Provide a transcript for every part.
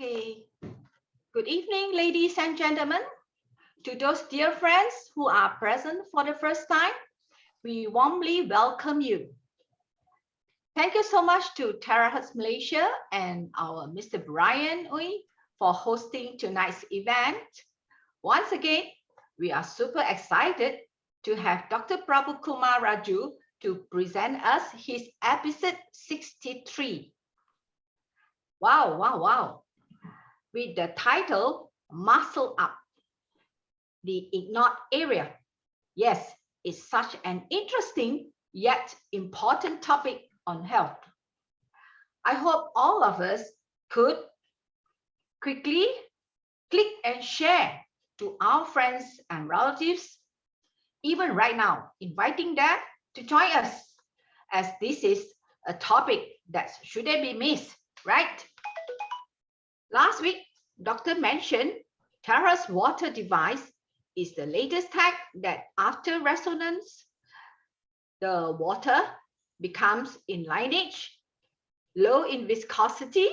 Okay. Good evening, ladies and gentlemen. To those dear friends who are present for the first time, we warmly welcome you. Thank you so much to Terahertz Malaysia and our Mr. Brian Uy for hosting tonight's event. Once again, we are super excited to have Dr. Prabhu Kumar Raju to present us his episode 63. Wow. With the title, Muscle Up, the Ignored Area. Yes, it's such an interesting yet important topic on health. I hope all of us could quickly click and share to our friends and relatives, even right now, inviting them to join us, as this is a topic that shouldn't be missed, right? Last week, Doctor mentioned Terahertz water device is the latest tech that after resonance, the water becomes in lineage, low in viscosity,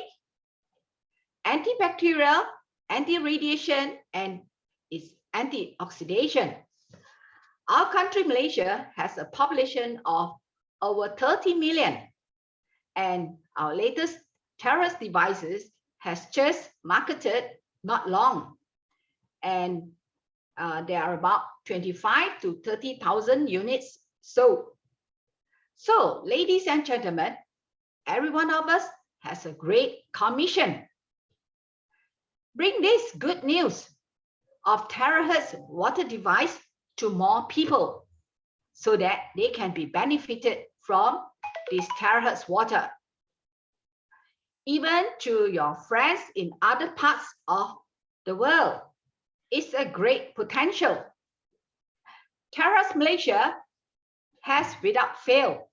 antibacterial, anti-radiation, and is antioxidation. Our country, Malaysia, has a population of over 30 million, and our latest Terahertz devices has just marketed not long, and there are about 25 to 30,000 units sold. So, ladies and gentlemen, every one of us has a great commission. Bring this good news of Terahertz water device to more people so that they can be benefited from this Terahertz water. Even to your friends in other parts of the world. It's a great potential. Terahertz Malaysia has, without fail,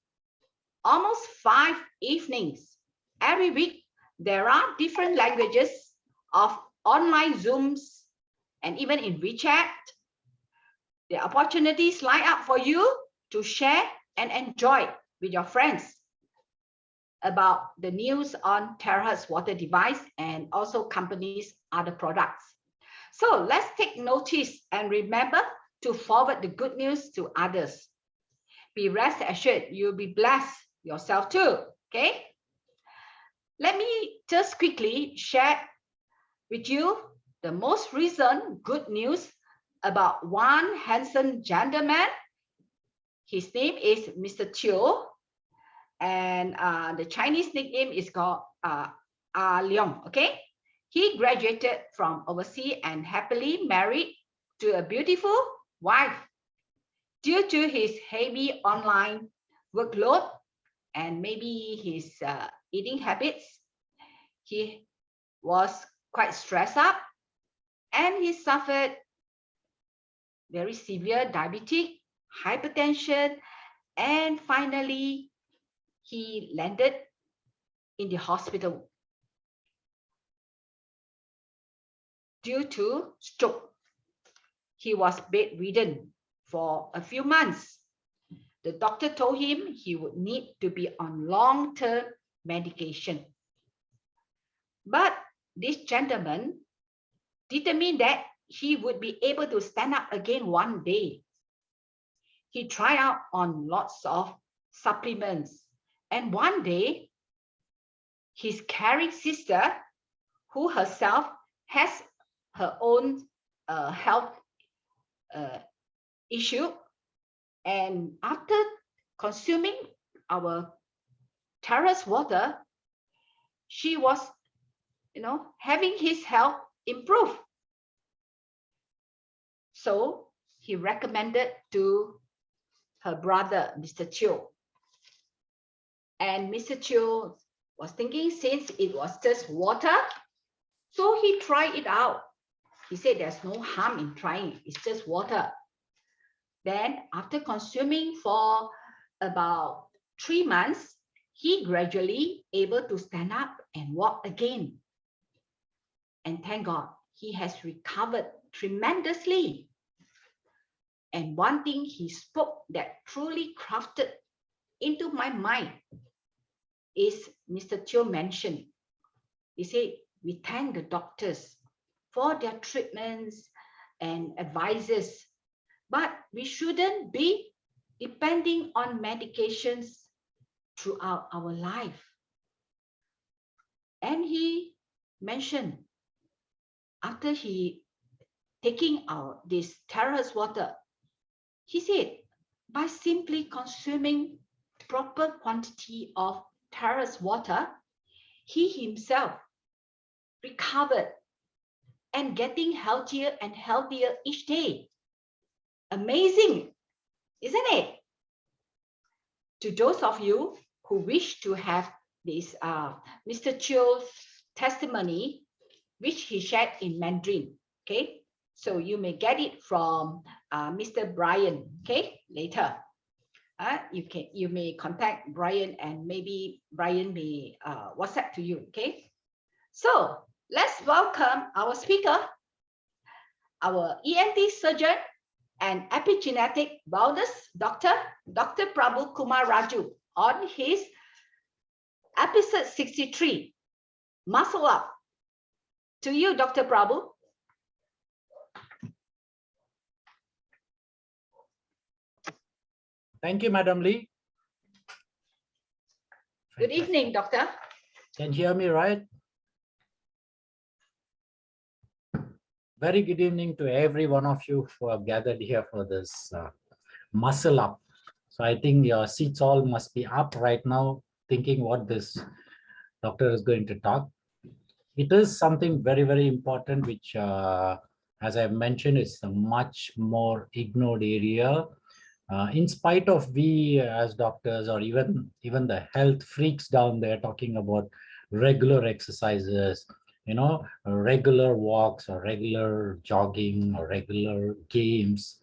almost 5 evenings. Every week, there are different languages of online Zooms and even in WeChat. The opportunities line up for you to share and enjoy with your friends about the news on Terahertz water device and also companies' other products. So let's take notice and remember to forward the good news to others. Be rest assured you'll be blessed yourself too, okay? Let me just quickly share with you the most recent good news about one handsome gentleman. His name is Mr. Teo, and the Chinese nickname is called Leong, okay? He graduated from overseas and happily married to a beautiful wife. Due to his heavy online workload and maybe his eating habits, he was quite stressed up and he suffered very severe diabetic, hypertension, and finally he landed in the hospital due to stroke. He was bedridden for a few months. The doctor told him he would need to be on long-term medication. But this gentleman determined that he would be able to stand up again one day. He tried out on lots of supplements. And one day, his caring sister, who herself has her own health issue, and after consuming our Terahertz water, she was, having his health improve. So he recommended to her brother, Mr. Chiu. And Mr. Chiu was thinking, since it was just water, so he tried it out. He said there's no harm in trying, it's just water. Then after consuming for about 3 months, he gradually able to stand up and walk again. And thank God, he has recovered tremendously. And one thing he spoke that truly crafted into my mind is Mr. Teo mentioned. He said, we thank the doctors for their treatments and advices, but we shouldn't be depending on medications throughout our life. And he mentioned after he taking out this terrace water, he said by simply consuming proper quantity of terrace water, he himself recovered and getting healthier and healthier each day. Amazing, isn't it? To those of you who wish to have this Mr. Chio's testimony, which he shared in Mandarin, okay? So you may get it from Mr. Brian, okay, later. You may contact Brian and maybe Brian may WhatsApp to you, okay? So let's welcome our speaker, our ENT surgeon and epigenetic wellness doctor, Dr. Prabhu Kumar Raju, on his episode 63, Muscle Up. To you, Dr. Prabhu. Thank you, Madam Lee. Good evening, doctor. Can you hear me right? Very good evening to every one of you who have gathered here for this muscle up. So I think your seats all must be up right now, thinking what this doctor is going to talk. It is something very, very important, which, as I mentioned, is a much more ignored area. In spite of we as doctors or even the health freaks down there talking about regular exercises, regular walks or regular jogging or regular games,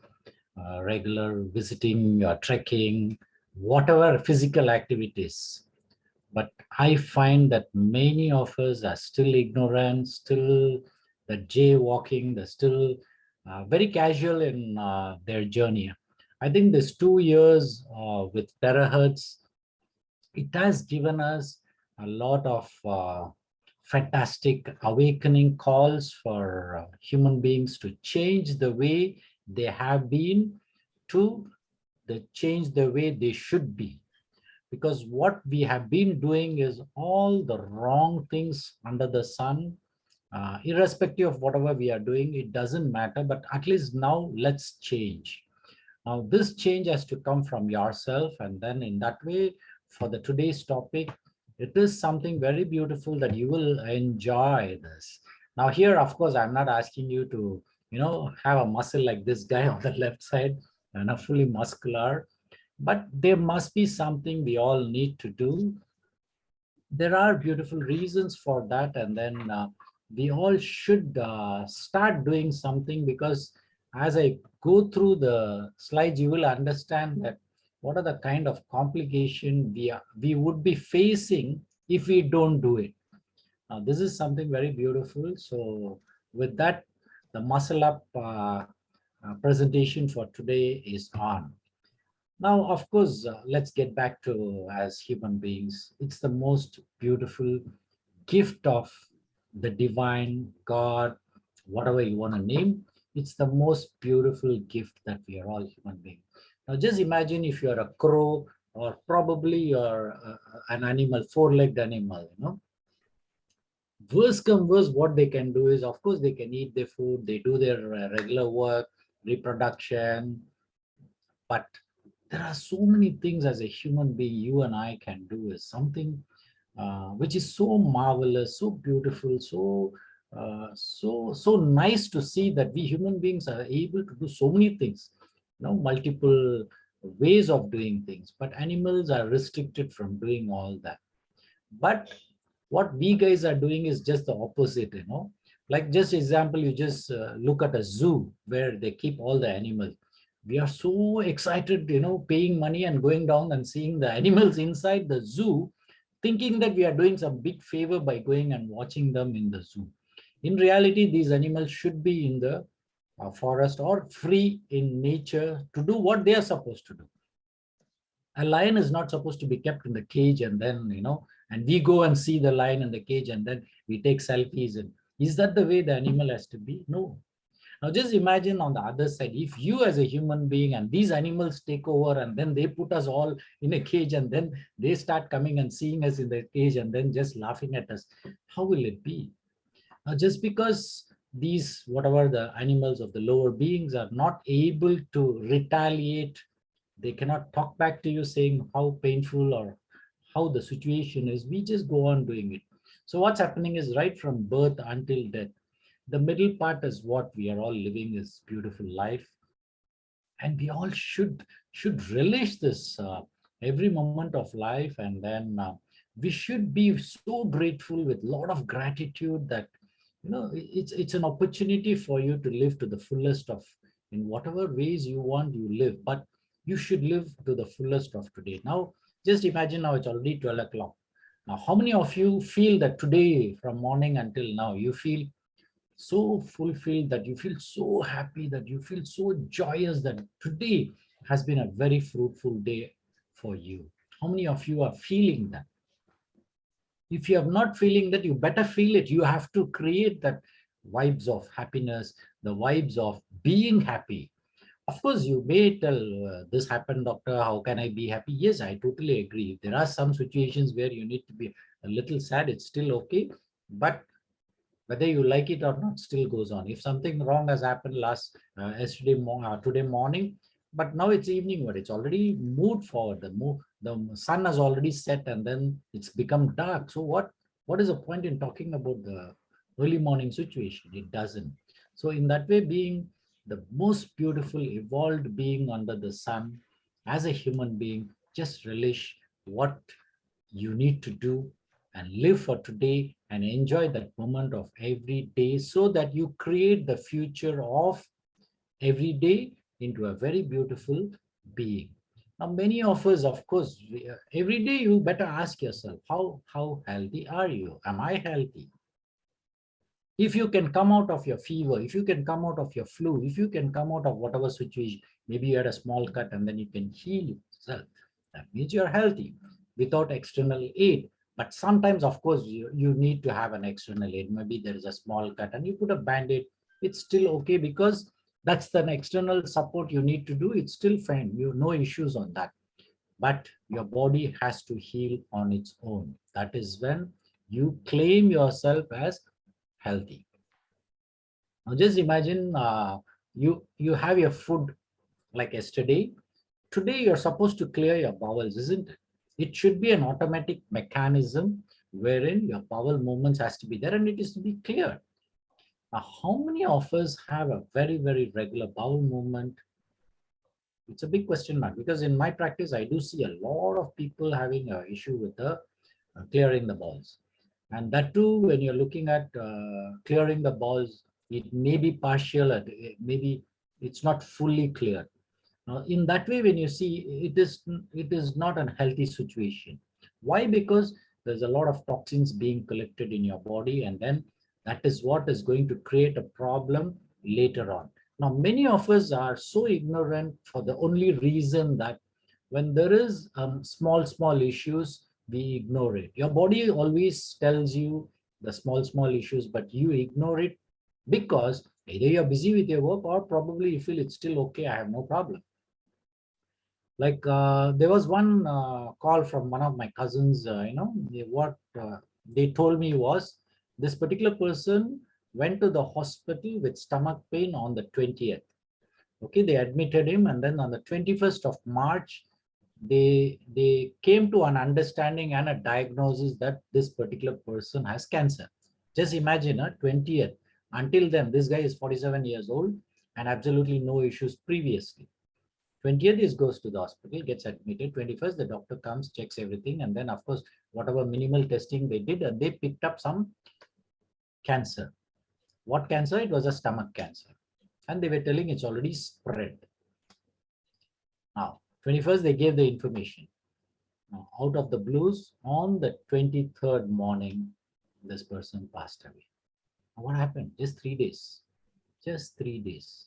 regular visiting, trekking, whatever physical activities. But I find that many of us are still ignorant, still the jaywalking, they're still very casual in their journey. I think this 2 years with terahertz, it has given us a lot of fantastic awakening calls for human beings to change the way they have been to change the way they should be. Because what we have been doing is all the wrong things under the sun. Irrespective of whatever we are doing, it doesn't matter, but at least now let's change. Now this change has to come from yourself, and then in that way, for the today's topic, it is something very beautiful that you will enjoy this. Now here, of course, I'm not asking you to, have a muscle like this guy on the left side and a fully muscular, but there must be something we all need to do. There are beautiful reasons for that, and then we all should start doing something, because as I go through the slides, you will understand that what are the kind of complication we would be facing if we don't do it. Now, this is something very beautiful. So with that, the muscle up presentation for today is on. Now, of course, let's get back to, as human beings, it's the most beautiful gift of the divine, God, whatever you want to name. It's the most beautiful gift that we are all human beings. Now, just imagine if you're a crow, or probably you're an animal, four-legged animal, Worst come worst, what they can do is, of course, they can eat their food, they do their regular work, reproduction, but there are so many things as a human being you and I can do, is something which is so marvelous, so beautiful, so nice to see that we human beings are able to do so many things, multiple ways of doing things, but animals are restricted from doing all that. But what we guys are doing is just the opposite, like just example, you just look at a zoo where they keep all the animals. We are so excited, paying money and going down and seeing the animals inside the zoo, thinking that we are doing some big favor by going and watching them in the zoo. In reality, these animals should be in the forest or free in nature to do what they are supposed to do. A lion is not supposed to be kept in the cage and then, and we go and see the lion in the cage and then we take selfies. And is that the way the animal has to be? No. Now just imagine on the other side, if you as a human being and these animals take over and then they put us all in a cage and then they start coming and seeing us in the cage and then just laughing at us, how will it be? Now, just because these, whatever the animals of the lower beings are not able to retaliate, they cannot talk back to you saying how painful or how the situation is, we just go on doing it. So what's happening is right from birth until death, the middle part is what we are all living is beautiful life, and we all should relish this every moment of life. And then we should be so grateful with a lot of gratitude that it's an opportunity for you to live to the fullest of, in whatever ways you want you live, but you should live to the fullest of today. Now just imagine, now it's already 12 o'clock. Now how many of you feel that today from morning until now you feel so fulfilled, that you feel so happy, that you feel so joyous that today has been a very fruitful day for you? How many of you are feeling that? If you are not feeling that, you better feel it. You have to create that vibes of happiness, the vibes of being happy. Of course, you may tell, this happened, doctor, how can I be happy? Yes, I totally agree. There are some situations where you need to be a little sad, it's still okay. But whether you like it or not still goes on. If something wrong has happened today morning, but now it's evening, but it's already moved forward. The sun has already set and then it's become dark. So what is the point in talking about the early morning situation? It doesn't. So in that way, being the most beautiful evolved being under the sun, as a human being, just relish what you need to do and live for today and enjoy that moment of every day, so that you create the future of every day into a very beautiful being. Now many of us, of course, every day you better ask yourself, how healthy are you? Am I healthy? If you can come out of your fever, if you can come out of your flu, if you can come out of whatever situation, maybe you had a small cut and then you can heal yourself, that means you're healthy without external aid. But sometimes, of course, you need to have an external aid. Maybe there is a small cut and you put a band-aid, it's still okay, because that's an external support you need to do. It's still fine, you no issues on that. But your body has to heal on its own. That is when you claim yourself as healthy. Now just imagine, you have your food like yesterday. Today you're supposed to clear your bowels, isn't it? It should be an automatic mechanism wherein your bowel movements has to be there and it is to be cleared. Now, how many of us have a very, very regular bowel movement? It's a big question mark, because in my practice, I do see a lot of people having an issue with the clearing the bowels. And that too, when you're looking at clearing the bowels, it may be partial, maybe it's not fully clear. Now, in that way, when you see, it is not a healthy situation. Why? Because there's a lot of toxins being collected in your body, and then that is what is going to create a problem later on. Now, many of us are so ignorant for the only reason that when there is small issues, we ignore it. Your body always tells you the small issues, but you ignore it because either you're busy with your work or probably you feel it's still okay, I have no problem. Like there was one call from one of my cousins, what they told me was, this particular person went to the hospital with stomach pain on the 20th. Okay, they admitted him, and then on the 21st of March, they came to an understanding and a diagnosis that this particular person has cancer. Just imagine, 20th. Until then, this guy is 47 years old and absolutely no issues previously. 20th is goes to the hospital, gets admitted. 21st, the doctor comes, checks everything, and then of course, whatever minimal testing they did, they picked up some cancer. What cancer? It was a stomach cancer. And they were telling it's already spread. Now, 21st, they gave the information. Now, out of the blues, on the 23rd morning, this person passed away. Now, what happened? Just 3 days. Just 3 days.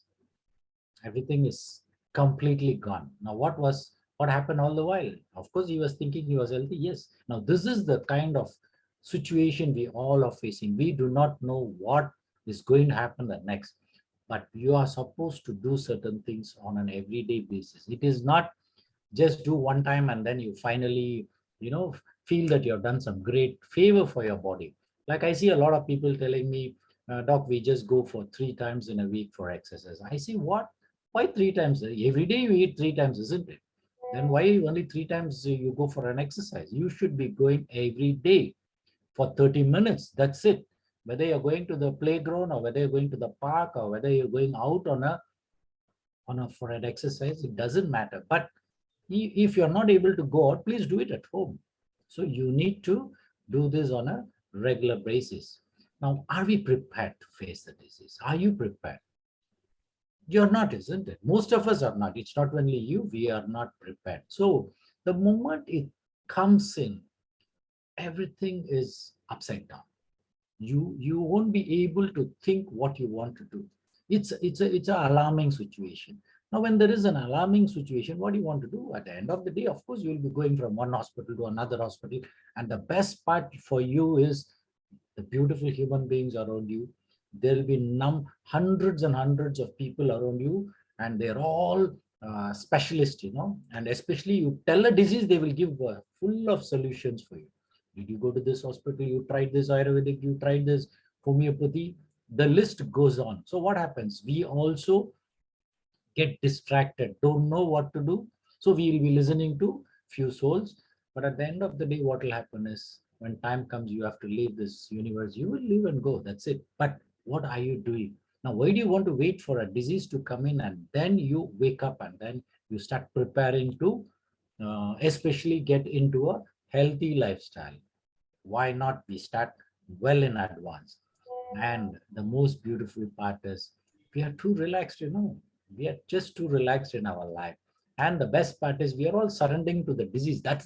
Everything is completely gone. Now, what was What happened all the while? Of course, he was thinking he was healthy. Yes. Now, this is the kind of situation we all are facing. We do not know what is going to happen the next, but you are supposed to do certain things on an everyday basis. It is not just do one time and then you finally, feel that you have done some great favor for your body. Like I see a lot of people telling me, Doc, we just go for 3 times in a week for exercise. I see, what? Why 3 times? Every day you eat 3 times, isn't it? Then why only 3 times you go for an exercise? You should be going every day for 30 minutes. That's it. Whether you're going to the playground or whether you're going to the park or whether you're going out on a for an exercise, it doesn't matter. But if you're not able to go out, please do it at home. So you need to do this on a regular basis. Now, are we prepared to face the disease? Are you prepared? You're not, isn't it? Most of us are not. It's not only you, we are not prepared. So the moment it comes in, everything is upside down. You won't be able to think what you want to do. It's an alarming situation. Now, when there is an alarming situation, what do you want to do? At the end of the day, of course, you will be going from one hospital to another hospital. And the best part for you is the beautiful human beings around you. There will be hundreds and hundreds of people around you, and they're all specialists, and especially you tell a disease, they will give full of solutions for you. Did you go to this hospital? You tried this Ayurvedic, you tried this homeopathy. The list goes on. So what happens? We also get distracted, don't know what to do. So we will be listening to few souls. But at the end of the day, what will happen is when time comes, you have to leave this universe. You will live and go. That's it. But what are you doing? Now, why do you want to wait for a disease to come in and then you wake up and then you start preparing to especially get into a healthy lifestyle? Why not we start well in advance? And the most beautiful part is we are too relaxed, we are just too relaxed in our life. And the best part is we are all surrendering to the disease. That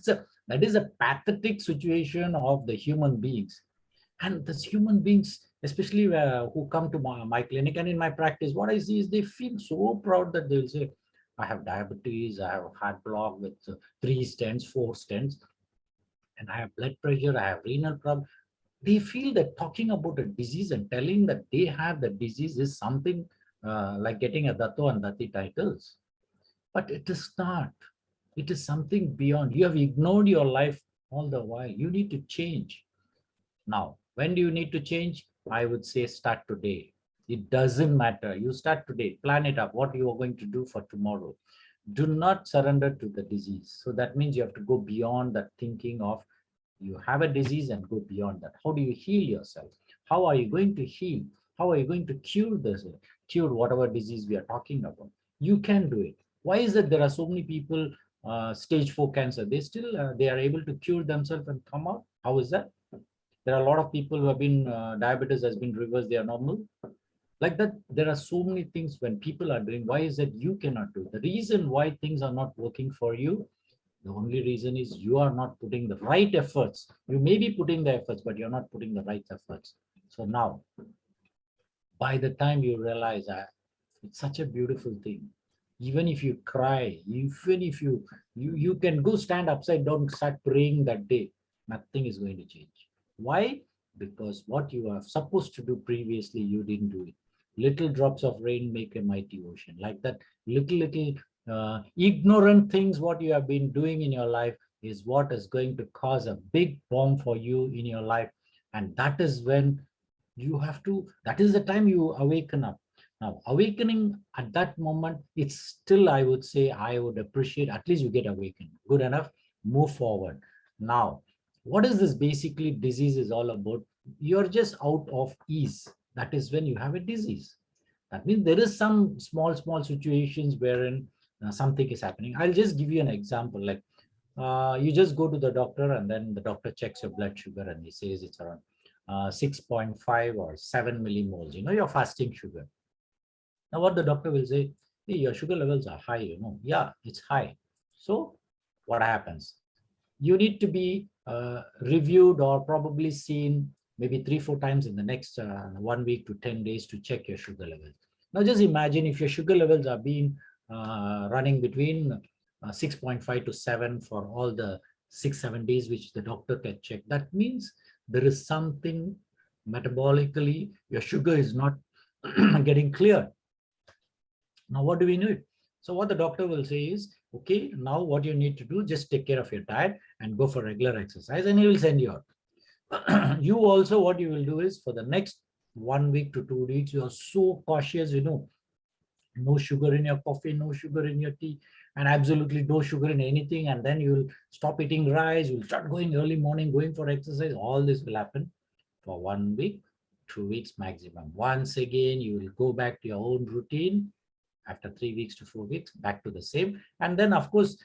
is a pathetic situation of the human beings. And these human beings, especially who come to my clinic and in my practice, what I see is they feel so proud that they'll say, I have diabetes, I have heart block with 3 stents, 4 stents, and I have blood pressure, I have renal problem. They feel that talking about a disease and telling that they have the disease is something like getting a Dato and Dati titles. But it is not. It is something beyond. You have ignored your life all the while. You need to change. Now, when do you need to change? I would say start today. It doesn't matter. You start today. Plan it up. What you are going to do for tomorrow. Do not surrender to the disease. So that means you have to go beyond that thinking of you have a disease and go beyond that. How do you heal yourself? How are you going to heal? How are you going to cure whatever disease we are talking about? You can do it. Why is it there are so many people stage 4 cancer? They are able to cure themselves and come out. How is that? There are a lot of people who have been diabetes has been reversed. They are normal. Like that, there are so many things when people are doing. Why is that you cannot do? The reason why things are not working for you, the only reason is you are not putting the right efforts. You may be putting the efforts, but you're not putting the right efforts. So now, by the time you realize that, it's such a beautiful thing. Even if you cry, even if you can go stand upside down, start praying that day, nothing is going to change. Why? Because what you are supposed to do previously, you didn't do it. Little drops of rain make a mighty ocean. Like that, little ignorant things what you have been doing in your life is what is going to cause a big bomb for you in your life. And that is when that is the time you awaken up. Now, awakening at that moment, it's still, I would say, I would appreciate, at least you get awakened. Good enough, move forward. Now, what is this basically disease is all about? You're just out of ease. That is when you have a disease. That means there is some small situations wherein something is happening. I'll just give you an example. Like you just go to the doctor and then the doctor checks your blood sugar and he says it's around 6.5 or 7 millimoles, your fasting sugar. Now what the doctor will say, hey, your sugar levels are high, yeah, it's high. So what happens? You need to be reviewed or probably seen maybe 3-4 times in the next 1 week to 10 days to check your sugar levels. Now just imagine if your sugar levels are being running between 6.5 to 7 for all the 6-7 days, which the doctor can check. That means there is something metabolically, your sugar is not getting clear. Now, what do we need? So what the doctor will say is, okay, now what you need to do, just take care of your diet and go for regular exercise, and he will send you out. You also, what you will do is for the next 1 week to 2 weeks, you are so cautious, no sugar in your coffee, no sugar in your tea, and absolutely no sugar in anything. And then you'll stop eating rice, you'll start going early morning, going for exercise. All this will happen for 1 week, 2 weeks maximum. Once again, you will go back to your own routine. After 3 weeks to 4 weeks, back to the same. And then, of course,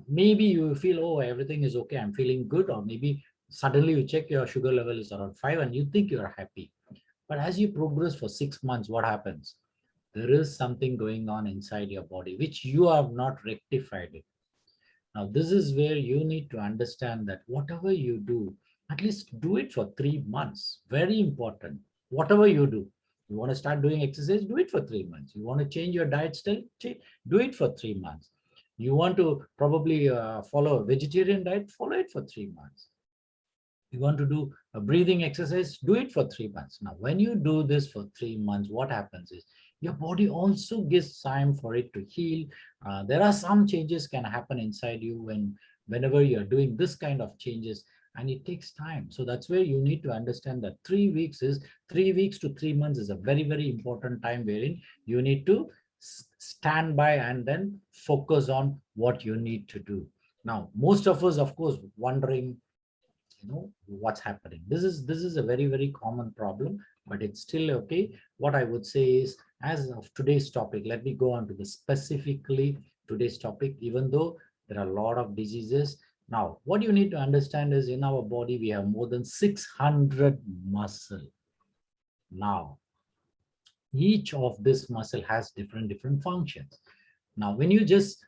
maybe you feel, oh, everything is okay, I'm feeling good. Or maybe suddenly you check your sugar level is around 5 and you think you're happy. But as you progress for 6 months, what happens? There is something going on inside your body, which you have not rectified it. Now, this is where you need to understand that whatever you do, at least do it for 3 months. Very important. Whatever you do, you want to start doing exercise, do it for 3 months. You want to change your diet style, do it for 3 months. You want to probably follow a vegetarian diet, follow it for 3 months. You want to do a breathing exercise, do it for 3 months. Now, when you do this for 3 months, what happens is your body also gives time for it to heal. There are some changes can happen inside you whenever you're doing this kind of changes, and it takes time. So that's where you need to understand that 3 weeks to 3 months is a very, very important time wherein you need to stand by and then focus on what you need to do. Now, most of us, of course, wondering, what's happening. This is a very, very common problem, but it's still okay. What I would say is, as of today's topic, let me go on to the specifically today's topic, even though there are a lot of diseases. Now, what you need to understand is in our body, we have more than 600 muscle. Now, each of this muscle has different functions. Now, when you just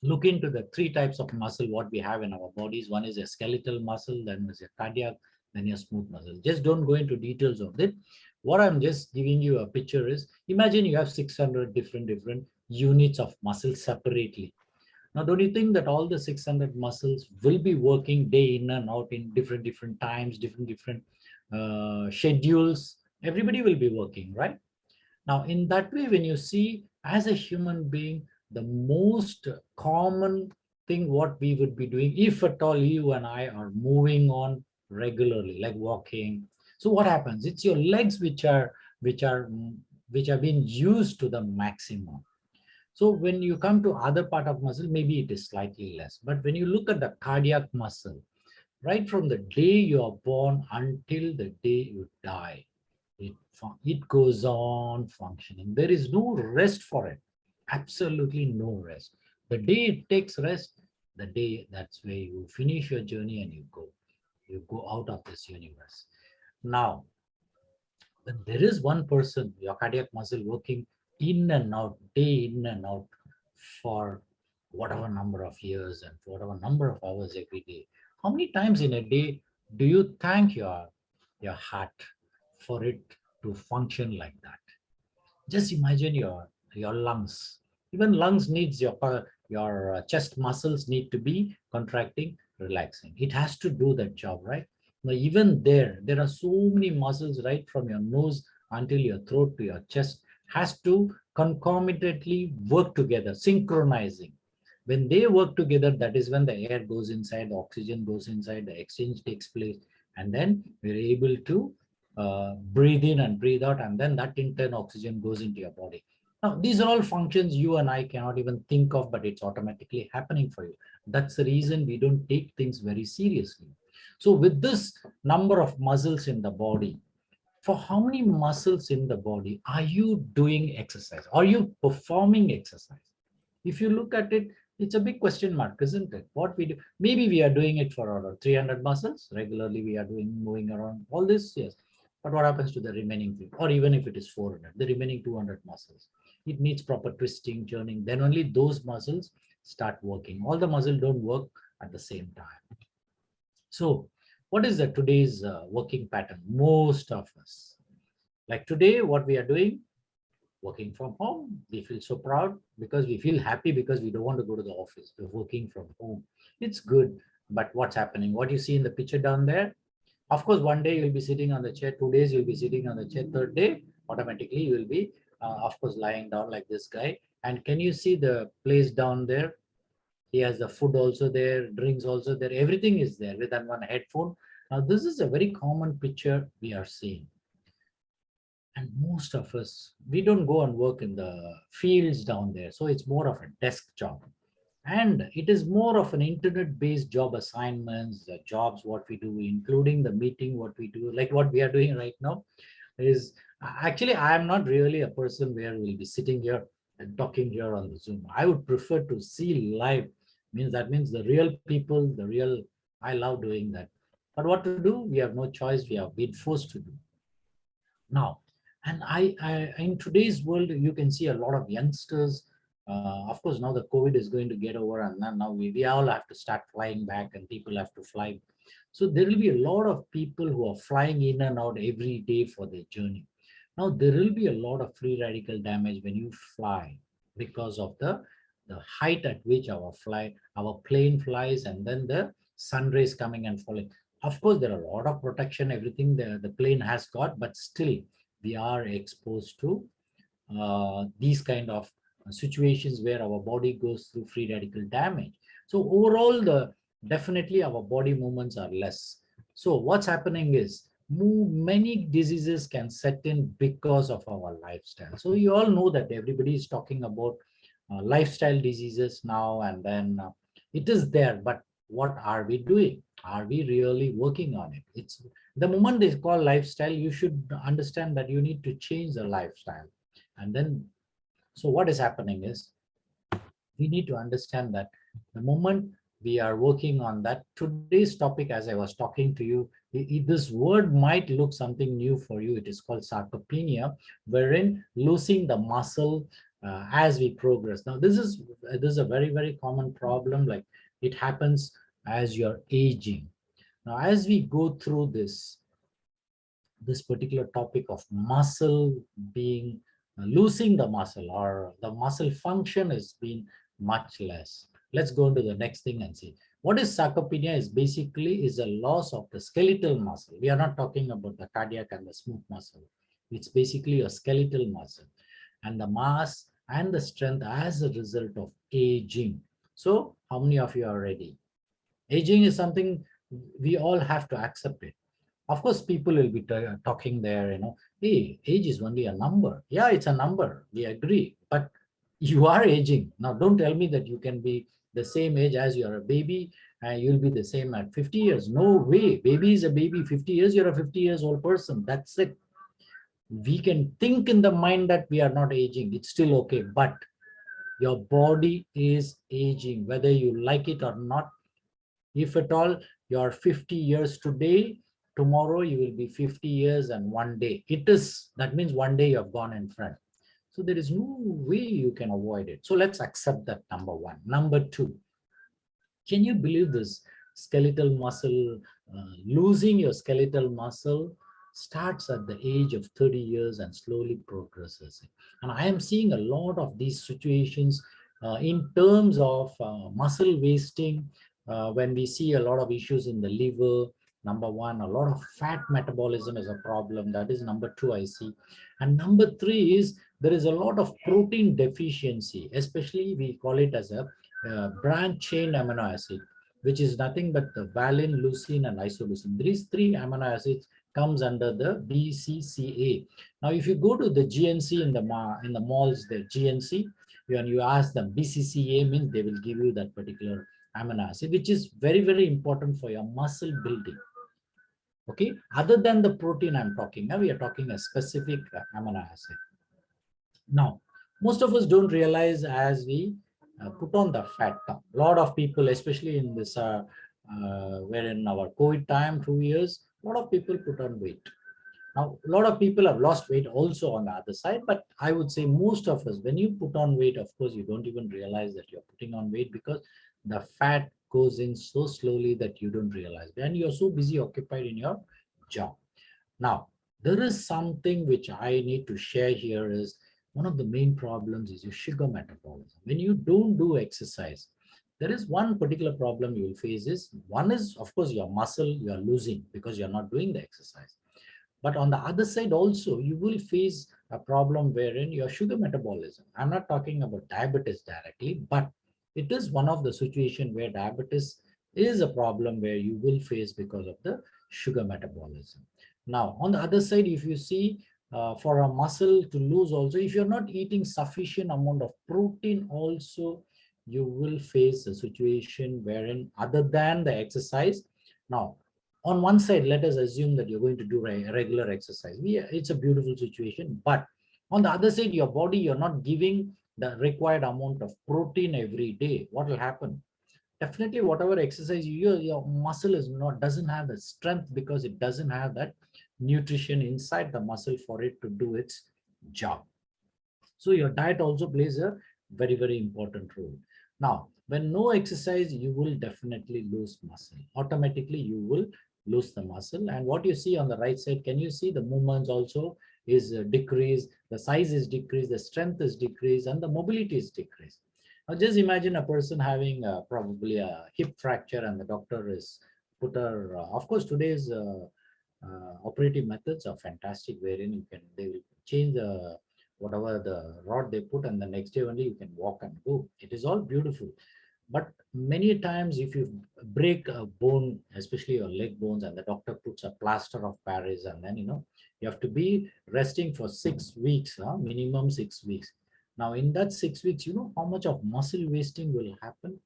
look into the 3 types of muscle what we have in our bodies. One is a skeletal muscle, then is a cardiac, then a smooth muscle. Just don't go into details of it. What I'm just giving you a picture is, imagine you have 600 different units of muscle separately. Now, don't you think that all the 600 muscles will be working day in and out in different times, different schedules? Everybody will be working, right? Now, in that way, when you see as a human being, the most common thing what we would be doing, if at all you and I are moving on regularly, like walking. So what happens? It's your legs which are being used to the maximum. So when you come to other part of muscle, maybe it is slightly less. But when you look at the cardiac muscle, right from the day you are born until the day you die, it goes on functioning. There is no rest for it. Absolutely no rest. The day it takes rest, the day that's where you finish your journey and you go out of this universe. Now, when there is one person, your cardiac muscle working in and out, day in and out for whatever number of years and for whatever number of hours every day, how many times in a day do you thank your heart for it to function like that? Just imagine your lungs. Even lungs needs your chest muscles need to be contracting, relaxing. It has to do that job, right? Now, even there are so many muscles right from your nose until your throat to your chest has to concomitantly work together, synchronizing. When they work together, that is when the air goes inside, the oxygen goes inside, the exchange takes place, and then we're able to breathe in and breathe out, and then that in turn oxygen goes into your body. Now, these are all functions you and I cannot even think of, but it's automatically happening for you. That's the reason we don't take things very seriously. So with this number of muscles in the body, for how many muscles in the body are you doing exercise? Are you performing exercise? If you look at it, it's a big question mark, isn't it? What we do, maybe we are doing it for our 300 muscles regularly. We are moving around all this, yes. But what happens to the remaining thing? Or even if it is 400, the remaining 200 muscles, it needs proper twisting, turning. Then only those muscles start working. All the muscles don't work at the same time. So what is the today's working pattern? Most of us, like today, what we are doing, Working from home, we feel so proud because we feel happy because we don't want to go to the office. We're working from home. It's good. But what's happening? What you see in the picture down there, of course, one day you'll be sitting on the chair, 2 days you'll be sitting on the chair, third day, automatically you will be, of course, lying down like this guy. And can you see the place down there? He has the food also there, drinks also there, everything is there with that one headphone. Now, this is a very common picture we are seeing. And most of us, we don't go and work in the fields down there. So it's more of a desk job. And it is more of an internet-based job assignments, the jobs, what we do, including the meeting, what we do, like what we are doing right now is actually, I am not really a person where we'll be sitting here and talking here on the Zoom. I would prefer to see live. That means the real people, the real, I love doing that. But what to do? We have no choice. We have been forced to do. Now, and in today's world, you can see a lot of youngsters. Of course, now the COVID is going to get over, and then now we all have to start flying back, and people have to fly. So there will be a lot of people who are flying in and out every day for their journey. Now there will be a lot of free radical damage when you fly because of the height at which our plane flies, and then the sun rays coming and falling. Of course, there are a lot of protection, everything the plane has got, but still we are exposed to these kind of situations where our body goes through free radical damage. So overall, definitely our body movements are less. So what's happening is many diseases can set in because of our lifestyle. So you all know that everybody is talking about lifestyle diseases now, and then it is there, but what are we doing? Are we really working on it? It's the moment they call lifestyle, you should understand that you need to change the lifestyle. And then, so what is happening is we need to understand that the moment we are working on that, today's topic, as I was talking to you, this word might look something new for you. It is called sarcopenia, wherein losing the muscle as we progress. Now, this is a very, very common problem. Like, it happens as you're aging. Now, as we go through this particular topic of muscle being losing the muscle, or the muscle function has been much less. Let's go into the next thing and see. What is sarcopenia is basically is a loss of the skeletal muscle. We are not talking about the cardiac and the smooth muscle. It's basically a skeletal muscle, and the mass and the strength as a result of aging. So how many of you are ready? Aging is something we all have to accept it. Of course, people will be talking there, hey, age is only a number. Yeah, it's a number. We agree. But you are aging. Now, don't tell me that you can be the same age as you're a baby and you'll be the same at 50 years. No way. Baby is a baby. 50 years, you're a 50 years old person. That's it. We can think in the mind that we are not aging. It's still okay. But your body is aging, whether you like it or not. If at all you're 50 years today, tomorrow you will be 50 years and 1 day. That means 1 day you have gone in front. So there is no way you can avoid it. So let's accept that, number one. Number two, can you believe this? Skeletal muscle, losing your skeletal muscle starts at the age of 30 years and slowly progresses. And I am seeing a lot of these situations in terms of muscle wasting, when we see a lot of issues in the liver. Number one, a lot of fat metabolism is a problem. That is number two I see. And number three is there is a lot of protein deficiency, especially we call it as a branch chain amino acid, which is nothing but the valine, leucine, and isoleucine. These three amino acids comes under the BCCA. Now, if you go to the GNC in the malls, the GNC, when you ask them BCCA means, they will give you that particular amino acid, which is very, very important for your muscle building. Okay, other than the protein I'm talking, now we are talking a specific amino acid. Now, most of us don't realize as we put on the fat. A lot of people, especially in this, where in our COVID time, 2 years, a lot of people put on weight. Now, a lot of people have lost weight also on the other side, but I would say most of us, when you put on weight, of course, you don't even realize that you're putting on weight because the fat goes in so slowly that you don't realize. And you're so busy occupied in your job. Now, there is something which I need to share here is one of the main problems is your sugar metabolism. When you don't do exercise, there is one particular problem you will face is, one is, of course, your muscle you are losing because you're not doing the exercise. But on the other side also, you will face a problem wherein your sugar metabolism, I'm not talking about diabetes directly, but it is one of the situation where diabetes is a problem where you will face because of the sugar metabolism. Now, on the other side, if you see for a muscle to lose also, if you're not eating sufficient amount of protein also, you will face a situation wherein other than the exercise. Now, on one side, let us assume that you're going to do regular exercise. It's a beautiful situation, but on the other side, your body, you're not giving the required amount of protein every day. What will happen? Definitely, whatever exercise you use, your muscle is not, doesn't have the strength because it doesn't have that nutrition inside the muscle for it to do its job. So your diet also plays a very, very important role. Now, when no exercise, you will definitely lose muscle. Automatically, you will lose the muscle. And what you see on the right side, can you see the movements also is decreased, the size is decreased, the strength is decreased, and the mobility is decreased. Now, just imagine a person having probably a hip fracture and the doctor is put her, of course, today's operative methods are fantastic, wherein they will change the whatever the rod they put, and the next day only you can walk and go. It is all beautiful. But many times if you break a bone, especially your leg bones, and the doctor puts a plaster of Paris, and then you have to be resting for 6 weeks, minimum 6 weeks. Now in that 6 weeks, you know how much of muscle wasting will happen.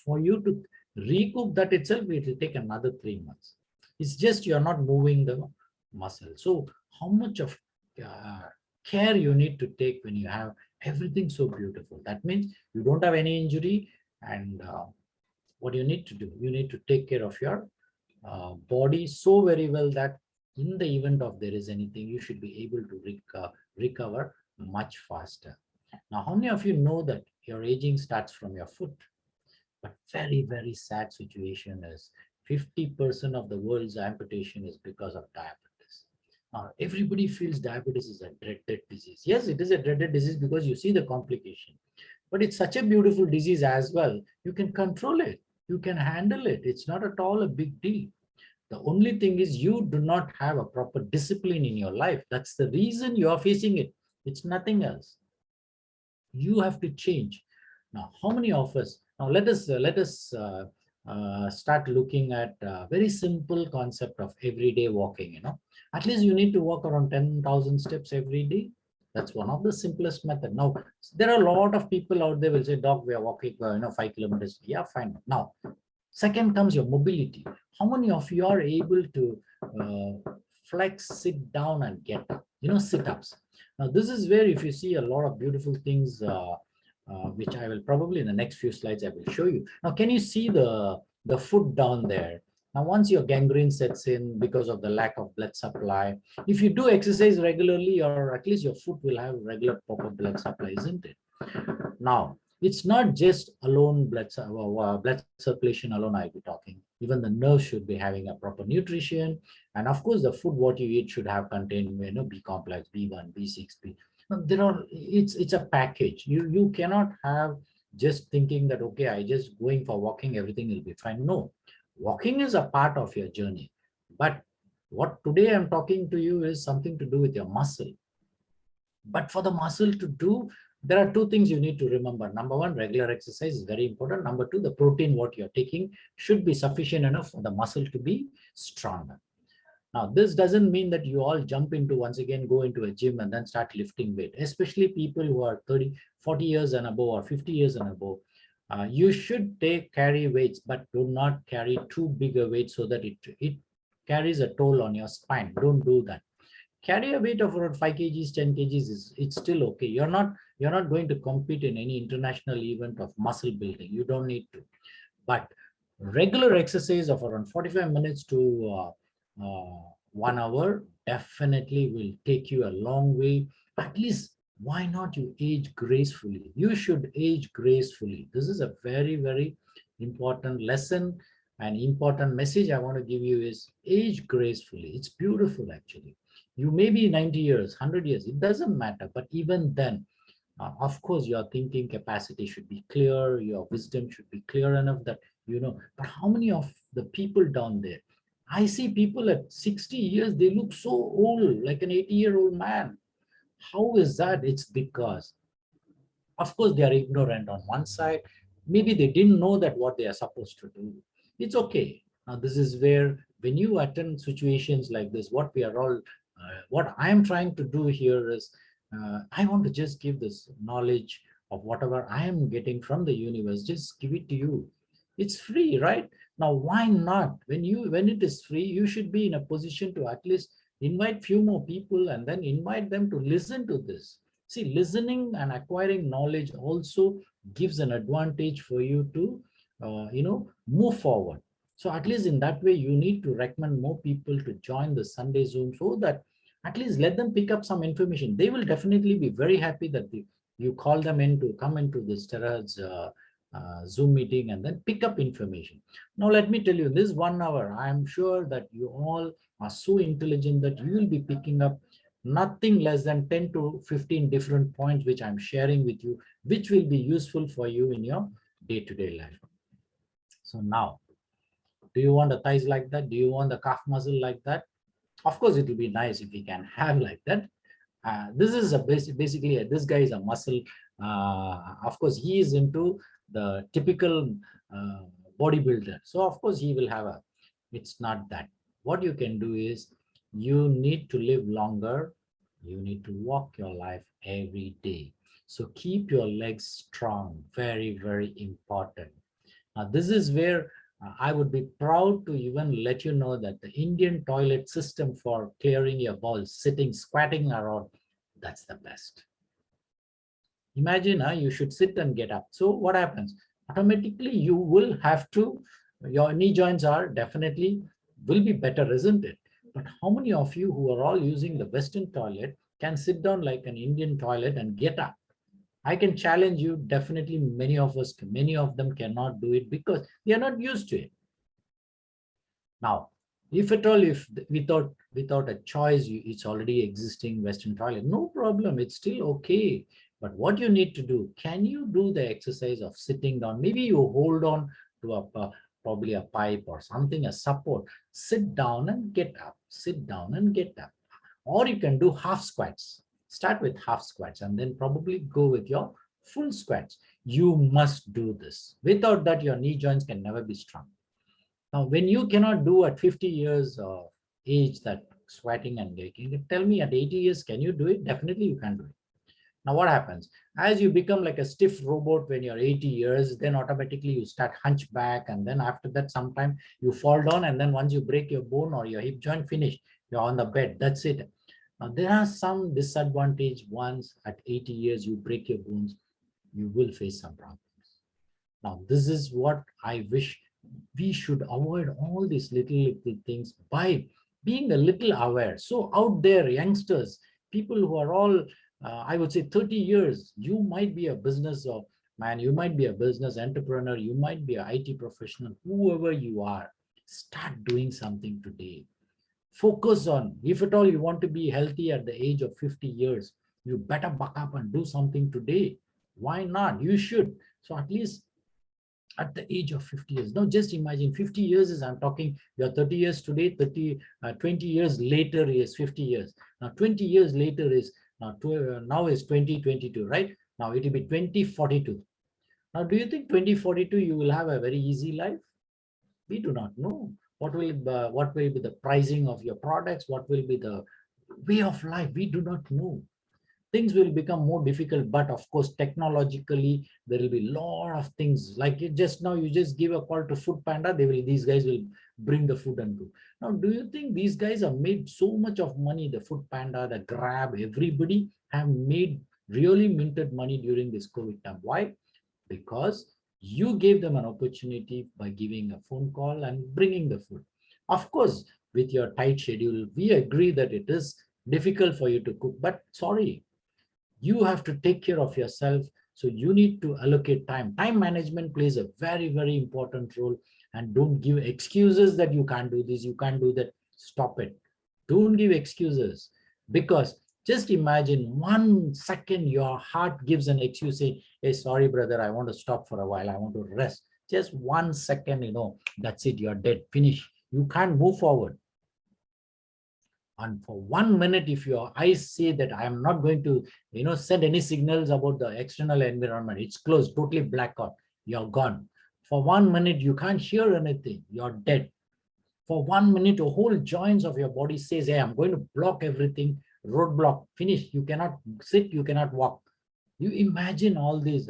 For you to recoup that itself, it will take another 3 months. It's just you're not moving the muscle. So how much of uh, care you need to take when you have everything so beautiful? That means you don't have any injury, and what you need to do, you need to take care of your body so very well that in the event of there is anything, you should be able to recover much faster. Now, how many of you know that your aging starts from your foot? But very, very sad situation is 50% of the world's amputation is because of diabetes. Everybody feels diabetes is a dreaded disease. Yes, it is a dreaded disease because you see the complication. But it's such a beautiful disease as well. You can control it. You can handle it. It's not at all a big deal. The only thing is you do not have a proper discipline in your life. That's the reason you are facing it. It's nothing else. You have to change. Now, how many of us, now let us start looking at a very simple concept of everyday walking. At least you need to walk around 10,000 steps every day. That's one of the simplest method. Now, there are a lot of people out there will say, doc, we are walking 5 kilometers. Yeah, fine. Now, second comes your mobility. How many of you are able to flex, sit down and get up? Sit-ups. Now, this is where if you see a lot of beautiful things, which I will probably in the next few slides, I will show you. Now, can you see the foot down there? Now, once your gangrene sets in because of the lack of blood supply, if you do exercise regularly, or at least your foot will have regular proper blood supply, isn't it? Now, it's not just alone blood circulation alone I'll be talking. Even the nerves should be having a proper nutrition. And of course, the food what you eat should have contained, B complex, B1, B6, B. It's a package. You cannot have just thinking that, okay, I just going for walking, everything will be fine. No, walking is a part of your journey. But what today I'm talking to you is something to do with your muscle. But for the muscle to do, there are two things you need to remember. Number one, regular exercise is very important. Number two, the protein what you're taking should be sufficient enough for the muscle to be stronger. Now, this doesn't mean that you all jump into, once again, go into a gym and then start lifting weight, especially people who are 30, 40 years and above or 50 years and above. You should carry weights, but do not carry too big a weight so that it carries a toll on your spine. Don't do that. Carry a weight of around 5 kgs, 10 kgs it's still okay. You're not going to compete in any international event of muscle building. You don't need to. But regular exercise of around 45 minutes to 1 hour definitely will take you a long way. At least, why not you age gracefully? You should age gracefully. This is a very, very important lesson. An important message I want to give you is age gracefully. It's beautiful, actually. You may be 90 years, 100 years, it doesn't matter. But even then, of course, your thinking capacity should be clear, your wisdom should be clear enough that, but how many of the people down there? I see people at 60 years, they look so old, like an 80-year-old man. How is that? It's because, of course, they are ignorant on one side. Maybe they didn't know that what they are supposed to do. It's okay. Now, this is where when you attend situations like this, what I am trying to do here is, I want to just give this knowledge of whatever I am getting from the universe, just give it to you. It's free, right? Now, why not? When it is free, you should be in a position to at least invite few more people and then invite them to listen to this. See, listening and acquiring knowledge also gives an advantage for you to, move forward. So at least in that way, you need to recommend more people to join the Sunday Zoom so that at least let them pick up some information. They will definitely be very happy that you call them in to come into this Terra's Zoom meeting and then pick up information. Now, let me tell you, this 1 hour, I am sure that you all are so intelligent that you will be picking up nothing less than 10 to 15 different points, which I'm sharing with you, which will be useful for you in your day-to-day life. So now, do you want the thighs like that? Do you want the calf muscle like that? Of course, it will be nice if we can have like that. This is basically this guy is a muscle. Of course, he is into the typical bodybuilder. So of course, he will have it's not that. What you can do is you need to live longer. You need to walk your life every day. So keep your legs strong. Very, very important. Now, this is where I would be proud to even let you know that the Indian toilet system for clearing your balls, sitting, squatting around, that's the best. Imagine you should sit and get up. So what happens? Automatically, you will have to, your knee joints are definitely will be better, isn't it? But how many of you who are all using the Western toilet can sit down like an Indian toilet and get up? I can challenge you, definitely many of them cannot do it because they are not used to it. Now, if at all, if without a choice, it's already existing Western toilet, no problem, it's still okay. But what you need to do, can you do the exercise of sitting down? Maybe you hold on to probably a pipe or something, a support, sit down and get up, sit down and get up. Or you can do half squats. Start with half squats and then probably go with your full squats. You must do this. Without that, your knee joints can never be strong. Now, when you cannot do at 50 years of age that sweating and getting, tell me at 80 years, can you do it? Definitely you can do it. Now, what happens? As you become like a stiff robot when you're 80 years, then automatically you start hunchback. And then after that, sometime you fall down. And then once you break your bone or your hip joint, finish. You're on the bed. That's it. Now, there are some disadvantage. Once at 80 years, you break your bones, you will face some problems. Now, this is what I wish we should avoid all these little things by being a little aware. So out there, youngsters, people who are all, I would say 30 years, you might be a business man, you might be a business entrepreneur, you might be an IT professional, whoever you are, start doing something today. Focus on, if at all you want to be healthy at the age of 50 years, you better buck up and do something today. Why not? You should. So at least at the age of 50 years. Now just imagine 50 years is, I'm talking, you're 30 years today, 20 years later is 50 years. Now 20 years later is, now is 2022, right? Now it will be 2042. Now, do you think 2042 you will have a very easy life? We do not know. What will be the pricing of your products? What will be the way of life? We do not know. Things will become more difficult, but of course, technologically, there will be a lot of things. Like you just give a call to Food Panda, these guys will bring the food and go. Now, do you think these guys have made so much of money? The Food Panda, the Grab, everybody have made really minted money during this COVID time. Why? Because you gave them an opportunity by giving a phone call and bringing the food. Of course, with your tight schedule, we agree that it is difficult for you to cook, but sorry, you have to take care of yourself. So you need to allocate time. Time management plays a very, very important role. And don't give excuses that you can't do this, you can't do that. Stop it. Don't give excuses. Because just imagine 1 second your heart gives an excuse, say, hey, sorry, brother, I want to stop for a while. I want to rest. Just 1 second, that's it. You're dead. Finish. You can't move forward. And for 1 minute, if your eyes say that I am not going to, send any signals about the external environment, it's closed, totally black out, you're gone. For 1 minute, you can't hear anything. You're dead. For 1 minute, the whole joints of your body says, hey, I'm going to block everything, roadblock, finish. You cannot sit, you cannot walk. You imagine all this,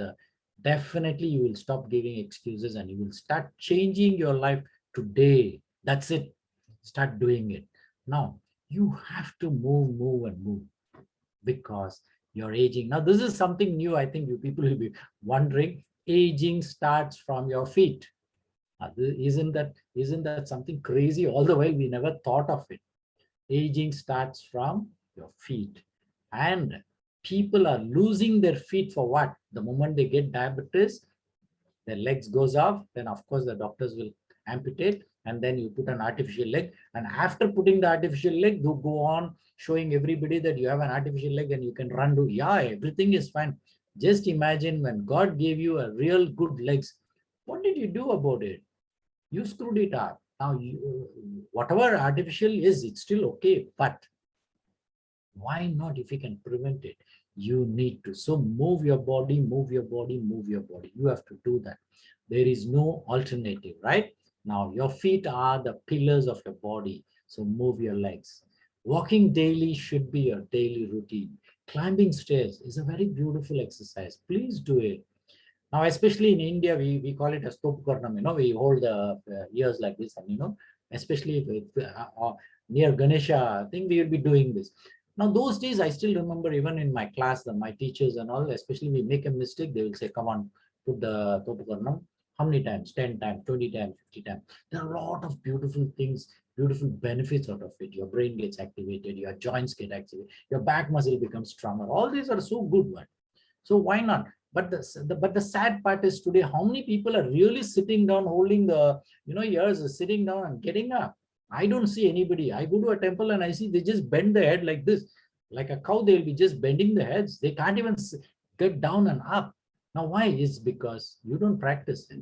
definitely you will stop giving excuses and you will start changing your life today. That's it. Start doing it. Now, you have to move and move because you're aging. Now, this is something new. I think you people will be wondering, aging starts from your feet. Isn't that something crazy? All the while we never thought of it. Aging starts from your feet, and people are losing their feet for what? The moment they get diabetes, their legs goes off, then of course the doctors will amputate, and then you put an artificial leg, and after putting the artificial leg, you go on showing everybody that you have an artificial leg and you can run. Yeah, everything is fine. Just imagine when God gave you a real good legs, what did you do about it? You screwed it up. Now, whatever artificial is, it's still okay, but why not? If you can prevent it, you need to. So move your body, move your body, move your body. You have to do that. There is no alternative, right? Now, your feet are the pillars of your body. So move your legs. Walking daily should be your daily routine. Climbing stairs is a very beautiful exercise. Please do it. Now, especially in India, we call it as Topukarnam, we hold the ears like this, and, especially if near Ganesha, I think we will be doing this. Now, those days, I still remember even in my class, my teachers and all, especially we make a mistake, they will say, come on, put the Topukarnam. How many times? 10 times, 20 times, 50 times. There are a lot of beautiful things, beautiful benefits out of it. Your brain gets activated, your joints get activated, your back muscle becomes stronger. All these are so good ones. So why not? But the sad part is today, how many people are really sitting down, holding the ears, sitting down and getting up? I don't see anybody. I go to a temple and I see they just bend the head like this, like a cow. They'll be just bending the heads. They can't even get down and up. Now, why? It's because you don't practice it.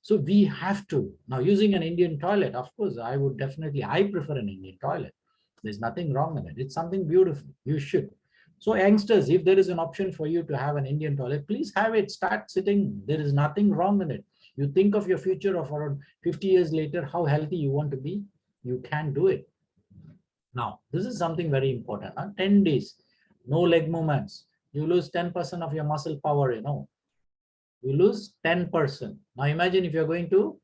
So we have to. Now, using an Indian toilet, of course, I prefer an Indian toilet. There's nothing wrong in it. It's something beautiful. You should. So youngsters, if there is an option for you to have an Indian toilet, please have it. Start sitting. There is nothing wrong in it. You think of your future of around 50 years later, how healthy you want to be. You can do it. Now, this is something very important. 10 days, no leg movements. You lose 10% of your muscle power, You lose 10%. Now imagine if you're going to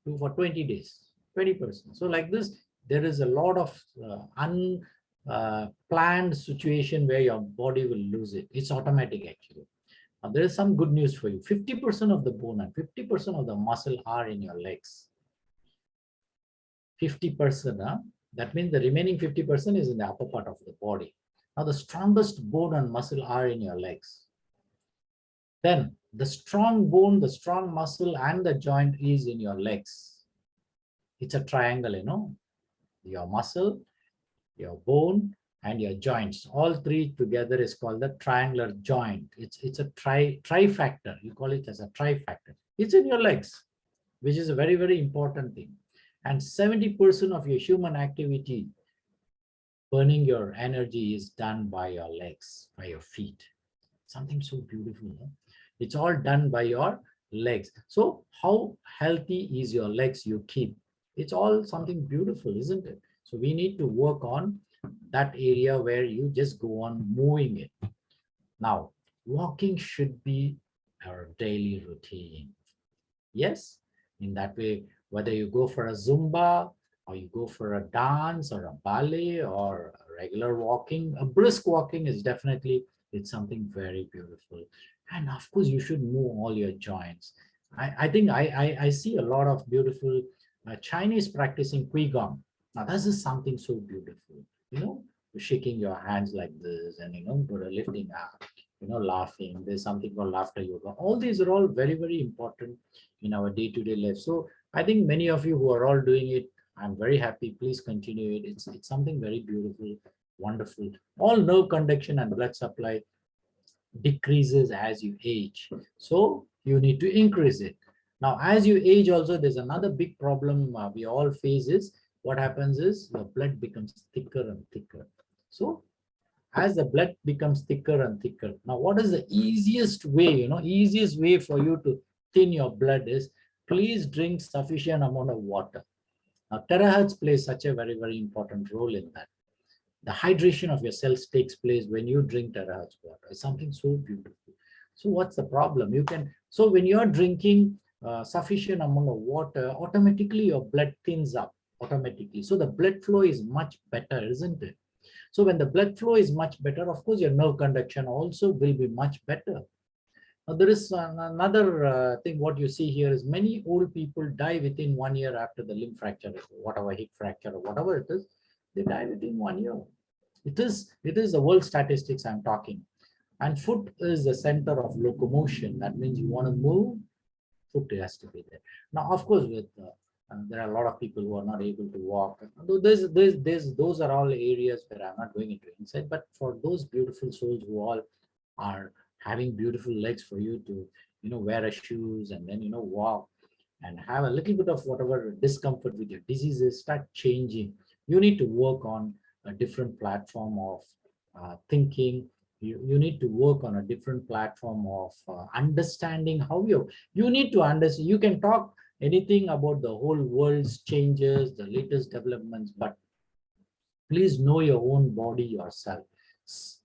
do for 20 days, 20%. So like this, there is a lot of unplanned situation where your body will lose it. It's automatic actually. Now there is some good news for you. 50% of the bone and 50% of the muscle are in your legs. 50%, that means the remaining 50% is in the upper part of the body. Now the strongest bone and muscle are in your legs. Then the strong bone, the strong muscle and the joint is in your legs. It's a triangle, your muscle, your bone, and your joints. All three together is called the triangular joint. It's a trifactor. You call it as a trifactor. It's in your legs, which is a very, very important thing. And 70% of your human activity, burning your energy, is done by your legs, by your feet. Something so beautiful. It's all done by your legs. So how healthy is your legs you keep? It's all something beautiful, isn't it? So we need to work on that area where you just go on moving it. Now, walking should be our daily routine. Yes, in that way, whether you go for a Zumba or you go for a dance or a ballet or a regular walking, a brisk walking is definitely, it's something very beautiful. And of course, you should move all your joints. I think I see a lot of beautiful Chinese practicing Qigong. Now, this is something so beautiful, shaking your hands like this and, lifting up, laughing. There's something called laughter yoga. All these are all very, very important in our day-to-day life. So I think many of you who are all doing it, I'm very happy. Please continue it. It's something very beautiful. Wonderful. All nerve conduction and blood supply decreases as you age. So you need to increase it. Now, as you age also, there's another big problem we all face is what happens is your blood becomes thicker and thicker. So as the blood becomes thicker and thicker, now what is the easiest way, easiest way for you to thin your blood is please drink sufficient amount of water. Now, terahertz plays such a very, very important role in that. The hydration of your cells takes place when you drink terahertz water. It's something so beautiful. So what's the problem? So when you're drinking sufficient amount of water, automatically your blood thins up automatically. So the blood flow is much better, isn't it? So when the blood flow is much better, of course, your nerve conduction also will be much better. Now, there is another thing, what you see here is many old people die within 1 year after the limb fracture, whatever hip fracture or whatever it is, they die within 1 year. It is the world statistics I'm talking. And foot is the center of locomotion. That means you want to move, foot has to be there. Now, of course, with there are a lot of people who are not able to walk. Those are all areas where I'm not going into insight. But for those beautiful souls who all are having beautiful legs for you to, wear a shoes and then, walk and have a little bit of whatever discomfort with your diseases, start changing. You need to work on a different platform of thinking. You need to work on a different platform of understanding how you need to understand. You can talk anything about the whole world's changes, the latest developments, but please know your own body yourself.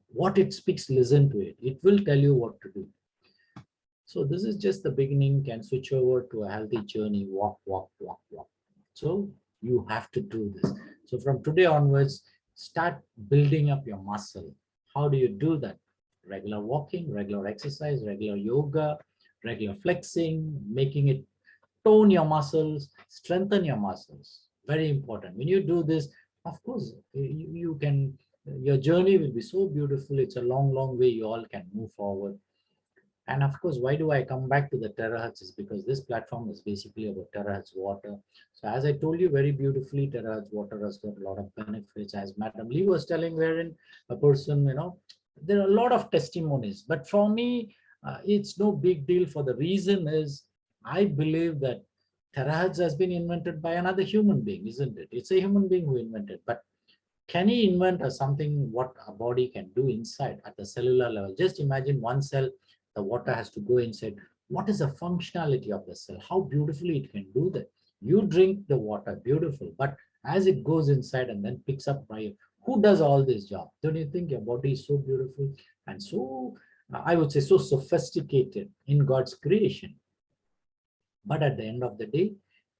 What it speaks, listen to it. It will tell you what to do. So this is just the beginning. Can switch over to a healthy journey. Walk, walk, walk, walk. So you have to do this. So from today onwards, start building up your muscle. How do you do that? Regular walking, regular exercise, regular yoga, regular flexing, making it tone your muscles, strengthen your muscles. Very important. When you do this, of course, you can, your journey will be so beautiful. It's a long, long way you all can move forward. And of course, why do I come back to the terahertz is because this platform is basically about terahertz water. So as I told you very beautifully, terahertz water has got a lot of benefits. As Madam Lee was telling, wherein a person, there are a lot of testimonies. But for me, it's no big deal. For the reason is, I believe that terahertz has been invented by another human being, isn't it? It's a human being who invented. But can he invent something what a body can do inside at the cellular level? Just imagine one cell, the water has to go inside. What is the functionality of the cell? How beautifully it can do that? You drink the water, beautiful, but as it goes inside and then picks up by you, who does all this job? Don't you think your body is so beautiful and so, I would say, so sophisticated in God's creation? But at the end of the day,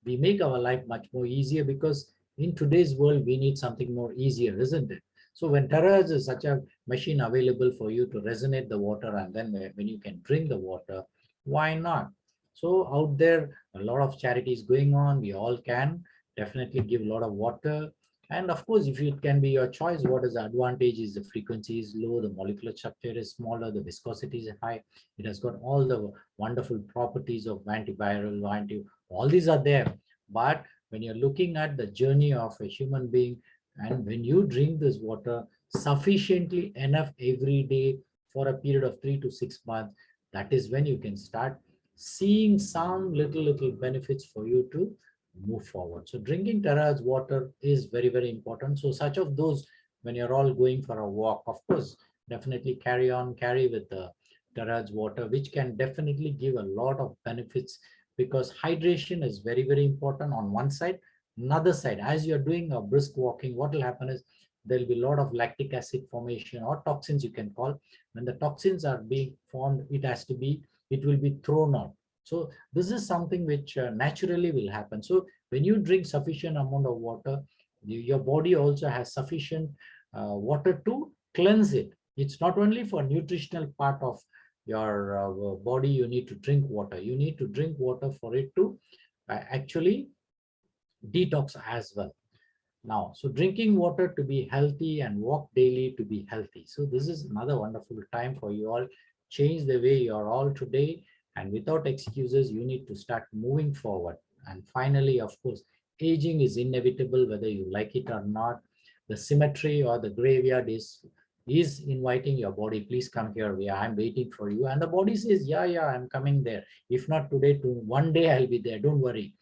we make our life much more easier because in today's world, we need something more easier, isn't it? So when terahertz is such a machine available for you to resonate the water and then when you can drink the water, why not? So out there, a lot of charities going on. We all can definitely give a lot of water. And of course, if it can be your choice, what is the advantage is the frequency is low, the molecular structure is smaller, the viscosity is high. It has got all the wonderful properties of antiviral, all these are there. But when you're looking at the journey of a human being, and when you drink this water sufficiently enough every day for a period of 3 to 6 months, that is when you can start seeing some little benefits for you to move forward. So drinking terahertz water is very, very important. So such of those, when you're all going for a walk, of course, definitely carry with the terahertz water, which can definitely give a lot of benefits because hydration is very, very important on one side. Another side, as you're doing a brisk walking, what will happen is there'll be a lot of lactic acid formation or toxins you can call. When the toxins are being formed, it will be thrown out. So this is something which naturally will happen. So when you drink sufficient amount of water, your body also has sufficient water to cleanse it. It's not only for nutritional part of your body, you need to drink water. You need to drink water for it to actually detox as well. Now, so drinking water to be healthy and walk daily to be healthy. So this is another wonderful time for you all. Change the way you are all today, and without excuses, you need to start moving forward. And finally, of course, aging is inevitable, whether you like it or not. the cemetery or the graveyard is inviting your body, please come here, I'm waiting for you. And the body says, yeah, I'm coming there. If not today, to one day I'll be there, don't worry.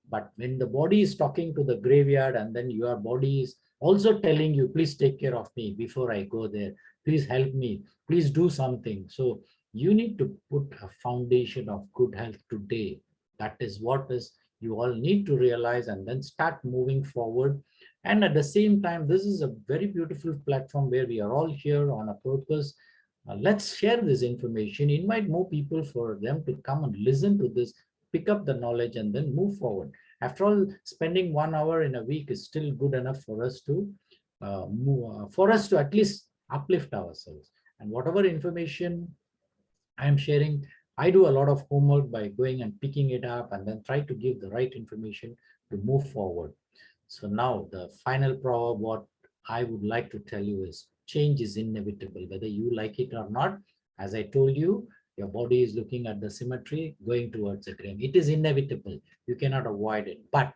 But when the body is talking to the graveyard, and then your body is also telling you, please take care of me before I go there, please help me, please do something. So you need to put a foundation of good health today. That is what is you all need to realize, and then start moving forward. And at the same time, this is a very beautiful platform where we are all here on a purpose. Let's share this information, invite more people for them to come and listen to this, pick up the knowledge, and then move forward. After all, spending 1 hour in a week is still good enough for us to for us to at least uplift ourselves. And whatever information I'm sharing, I do a lot of homework by going and picking it up and then try to give the right information to move forward. So now the final proverb, what I would like to tell you is, change is inevitable, whether you like it or not. As I told you, your body is looking at the cemetery, going towards the grave. It is inevitable. You cannot avoid it. But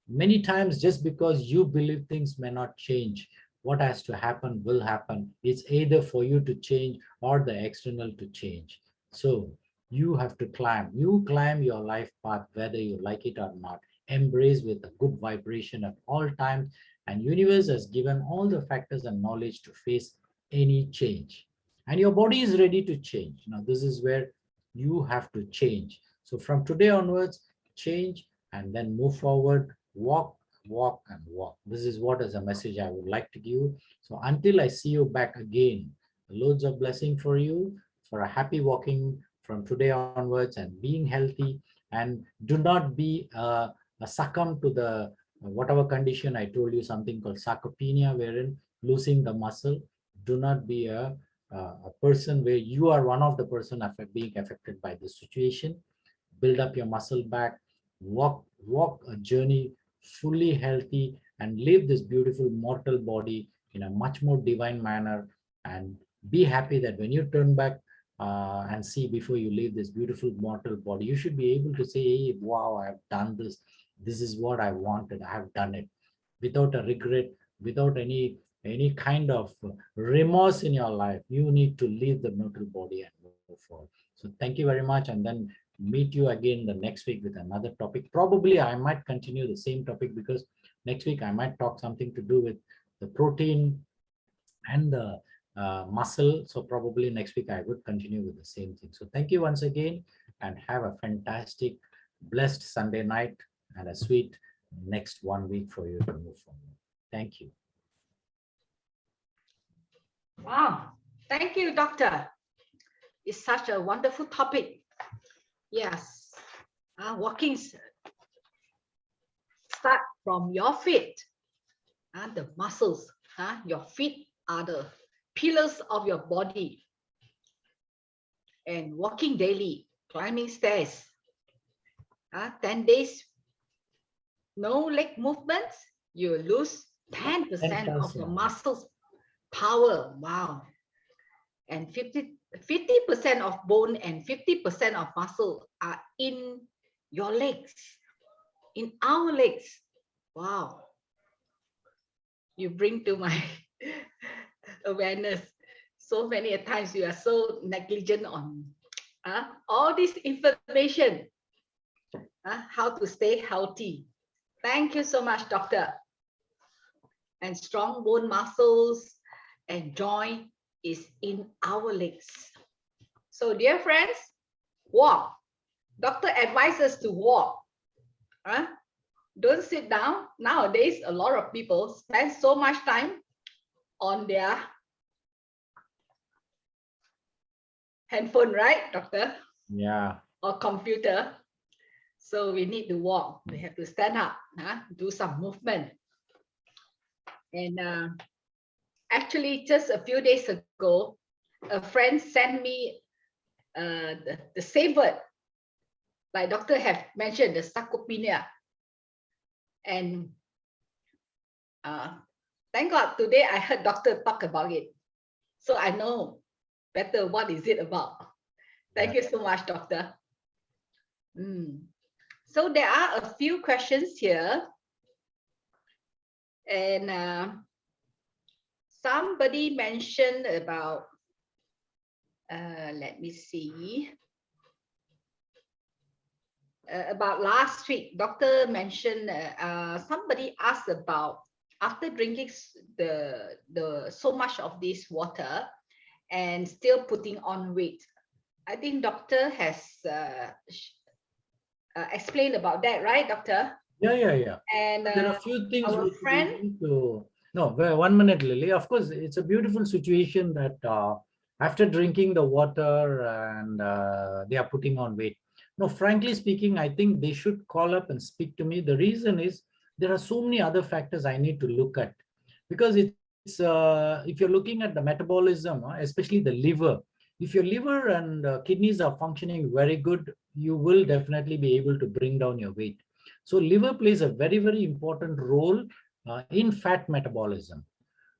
many times, just because you believe things may not change, what has to happen will happen. It's either for you to change or the external to change. So you have to climb. You climb your life path, whether you like it or not. Embrace with a good vibration at all times. And universe has given all the factors and knowledge to face any change. And your body is ready to change. Now, this is where you have to change. So from today onwards, change and then move forward, walk, walk, and walk. This is what is a message I would like to give. So until I see you back again, loads of blessing for you, for a happy walking from today onwards, and being healthy. And do not be succumb to the whatever condition I told you, something called sarcopenia, wherein losing the muscle. Do not be a person where you are one of the person being affected by this situation. Build up your muscle back, walk a journey fully healthy, and live this beautiful mortal body in a much more divine manner. And be happy that when you turn back and see before you leave this beautiful mortal body, you should be able to say, hey, wow, I have done this. This is what I wanted. I have done it without a regret, without any kind of remorse in your life. You need to leave the mortal body and move forward. So thank you very much, and then meet you again the next week with another topic. Probably I might continue the same topic, because next week I might talk something to do with the protein and the muscle. So probably next week I would continue with the same thing. So thank you once again, and have a fantastic, blessed Sunday night, and a sweet next 1 week for you to move forward. Thank you. Wow. Thank you, Doctor. It's such a wonderful topic. Yes. Walking start from your feet. The muscles. Your feet are the pillars of your body. And walking daily, climbing stairs. 10 days, no leg movements, you lose 10% of your muscles power. Wow. And 50% of bone and 50% of muscle are in your legs, in our legs. Wow. You bring to my awareness so many times you are so negligent on all this information, how to stay healthy. Thank you so much, Doctor. And strong bone muscles and joint is in our legs. So dear friends, walk. Doctor advises to walk. Don't sit down. Nowadays, a lot of people spend so much time on their handphone, right, Doctor? Yeah. Or computer. So we need to walk. We have to stand up, do some movement. And actually, just a few days ago, a friend sent me the same word, like Doctor have mentioned, the sarcopenia. And thank God today I heard Doctor talk about it, so I know better what is it about. Thank you so much, Doctor. So there are a few questions here, and somebody mentioned about, let me see, about last week, doctor mentioned, somebody asked about after drinking the so much of this water and still putting on weight. I think doctor has explained about that, right, doctor? Yeah. And There are few things our which we friend, need to. No, 1 minute, Lily. Of course, it's a beautiful situation that after drinking the water and they are putting on weight. No, frankly speaking, I think they should call up and speak to me. The reason is there are so many other factors I need to look at, because it's if you're looking at the metabolism, especially the liver. If your liver and kidneys are functioning very good, you will definitely be able to bring down your weight. So liver plays a very, very important role in fat metabolism.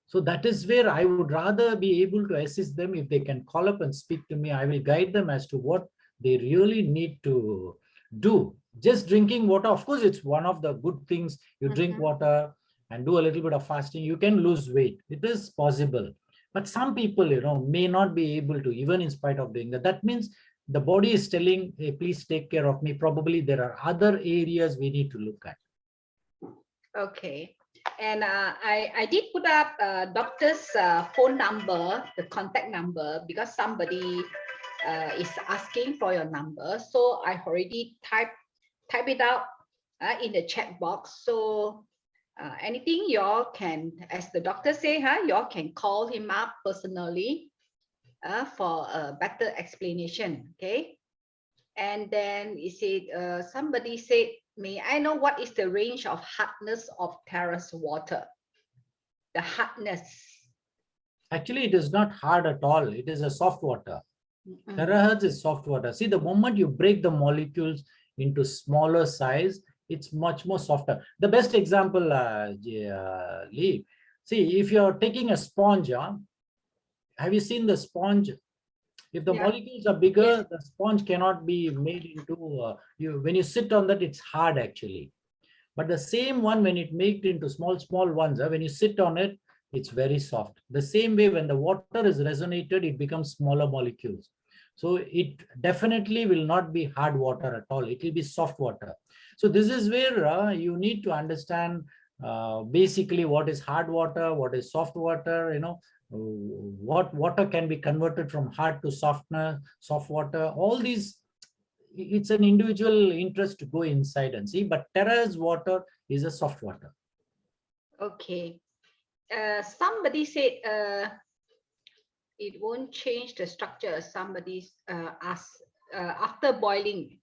So that is where I would rather be able to assist them. If they can call up and speak to me, I will guide them as to what they really need to do. Just drinking water, of course, it's one of the good things. You drink water and do a little bit of fasting, you can lose weight. It is possible. But some people, may not be able to, even in spite of doing that. That means the body is telling, hey, please take care of me. Probably there are other areas we need to look at. okay. And I did put up doctor's phone number, the contact number, because somebody is asking for your number. So I already type it out in the chat box. So anything y'all can, as the doctor say, y'all can call him up personally for a better explanation. Okay. And then you said, somebody said, may I know what is the range of hardness of terrace water? The hardness. Actually, it is not hard at all. It is a soft water. Mm-mm. Terahertz is soft water. See, the moment you break the molecules into smaller size, it's much more softer. The best example, Lee, see, if you're taking a sponge, have you seen the sponge? If the Yeah. molecules are bigger, Yes. the sponge cannot be made into, when you sit on that, it's hard actually. But the same one, when it made into small ones, when you sit on it, it's very soft. The same way, when the water is resonated, it becomes smaller molecules. So it definitely will not be hard water at all. It will be soft water. So this is where you need to understand basically what is hard water, what is soft water, what water can be converted from hard to soft water. All these, it's an individual interest to go inside and see, but terrace water is a soft water. Okay. Somebody said it won't change the structure. Somebody asked after boiling,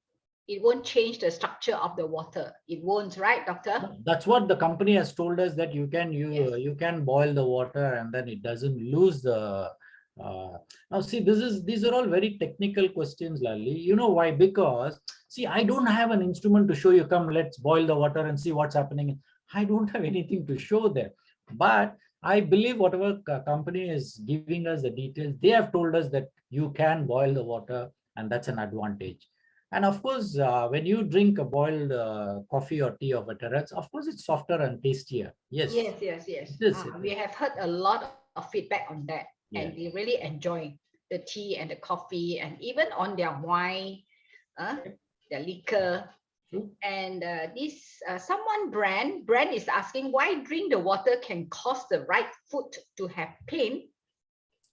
it won't change the structure of the water. It won't, right, doctor? That's what the company has told us, that you can boil the water and then it doesn't lose the. Now see, these are all very technical questions, Lali. You know why? Because see, I don't have an instrument to show you. Come, let's boil the water and see what's happening. I don't have anything to show there. But I believe whatever company is giving us the details, they have told us that you can boil the water, and that's an advantage. And of course, when you drink a boiled coffee or tea of a terrace, of course, it's softer and tastier. Yes. We have heard a lot of feedback on that, and they really enjoy the tea and the coffee, and even on their wine, their liquor. And this someone brand is asking why drink the water can cause the right foot to have pain.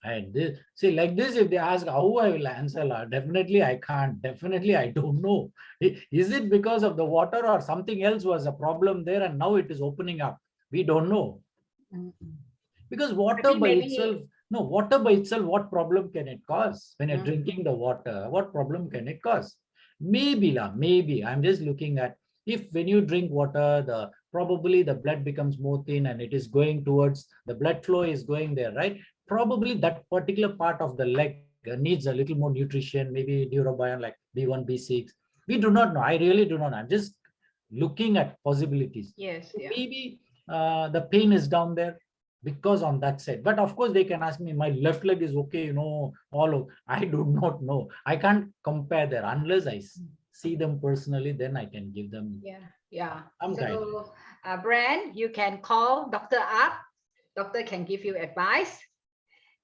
And this, see, like this, if they ask how I will answer, definitely I can't. Definitely I don't know. Is it because of the water or something else was a problem there and now it is opening up? We don't know. Because water by itself, what problem can it cause? When you're drinking the water, what problem can it cause? Maybe, I'm just looking at, if when you drink water, probably the blood becomes more thin and it is going towards, the blood flow is going there, right? Probably that particular part of the leg needs a little more nutrition, maybe neurobiome like B1, B6. We do not know. I really do not know. I'm just looking at possibilities. Yes. Maybe the pain is down there because on that side. But of course, they can ask me, my left leg is okay, I do not know. I can't compare there unless I see them personally, then I can give them. Yeah. So, Brand, you can call doctor up doctor can give you advice.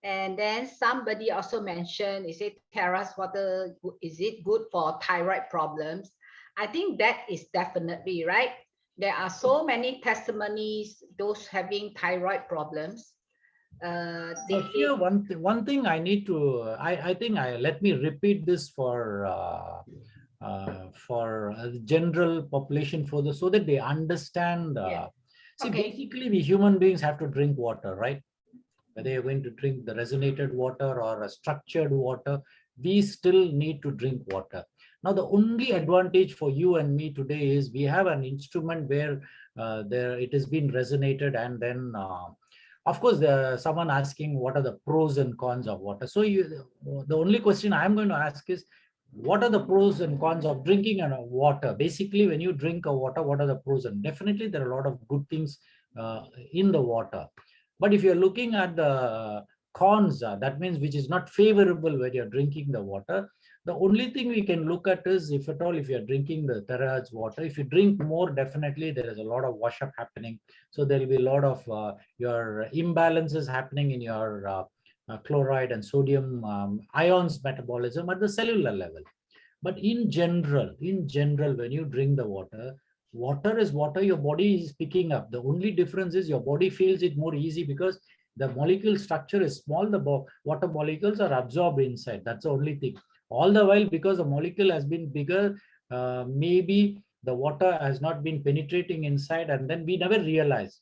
And then somebody also mentioned, is it terrace water, is it good for thyroid problems? I think that is definitely right. There are so many testimonies, those having thyroid problems. So here, one thing I need to, I think let me repeat this for general population so that they understand. Yeah. See, Okay. basically, we human beings have to drink water, right? Whether you're going to drink the resonated water or a structured water, we still need to drink water. Now, the only advantage for you and me today is we have an instrument where it has been resonated, and then of course, someone asking what are the pros and cons of water. So the only question I'm going to ask is, what are the pros and cons of drinking water? Basically, when you drink a water, what are the pros? And definitely there are a lot of good things in the water. But if you're looking at the cons, that means which is not favorable when you're drinking the water, the only thing we can look at is, if at all, if you're drinking the terahertz water, if you drink more, definitely there is a lot of wash up happening. So there will be a lot of your imbalances happening in your chloride and sodium ions metabolism at the cellular level. But in general, when you drink the water, water is water your body is picking up. The only difference is your body feels it more easy because the molecule structure is small. The water molecules are absorbed inside. That's the only thing. All the while, because the molecule has been bigger, maybe the water has not been penetrating inside, and then we never realize.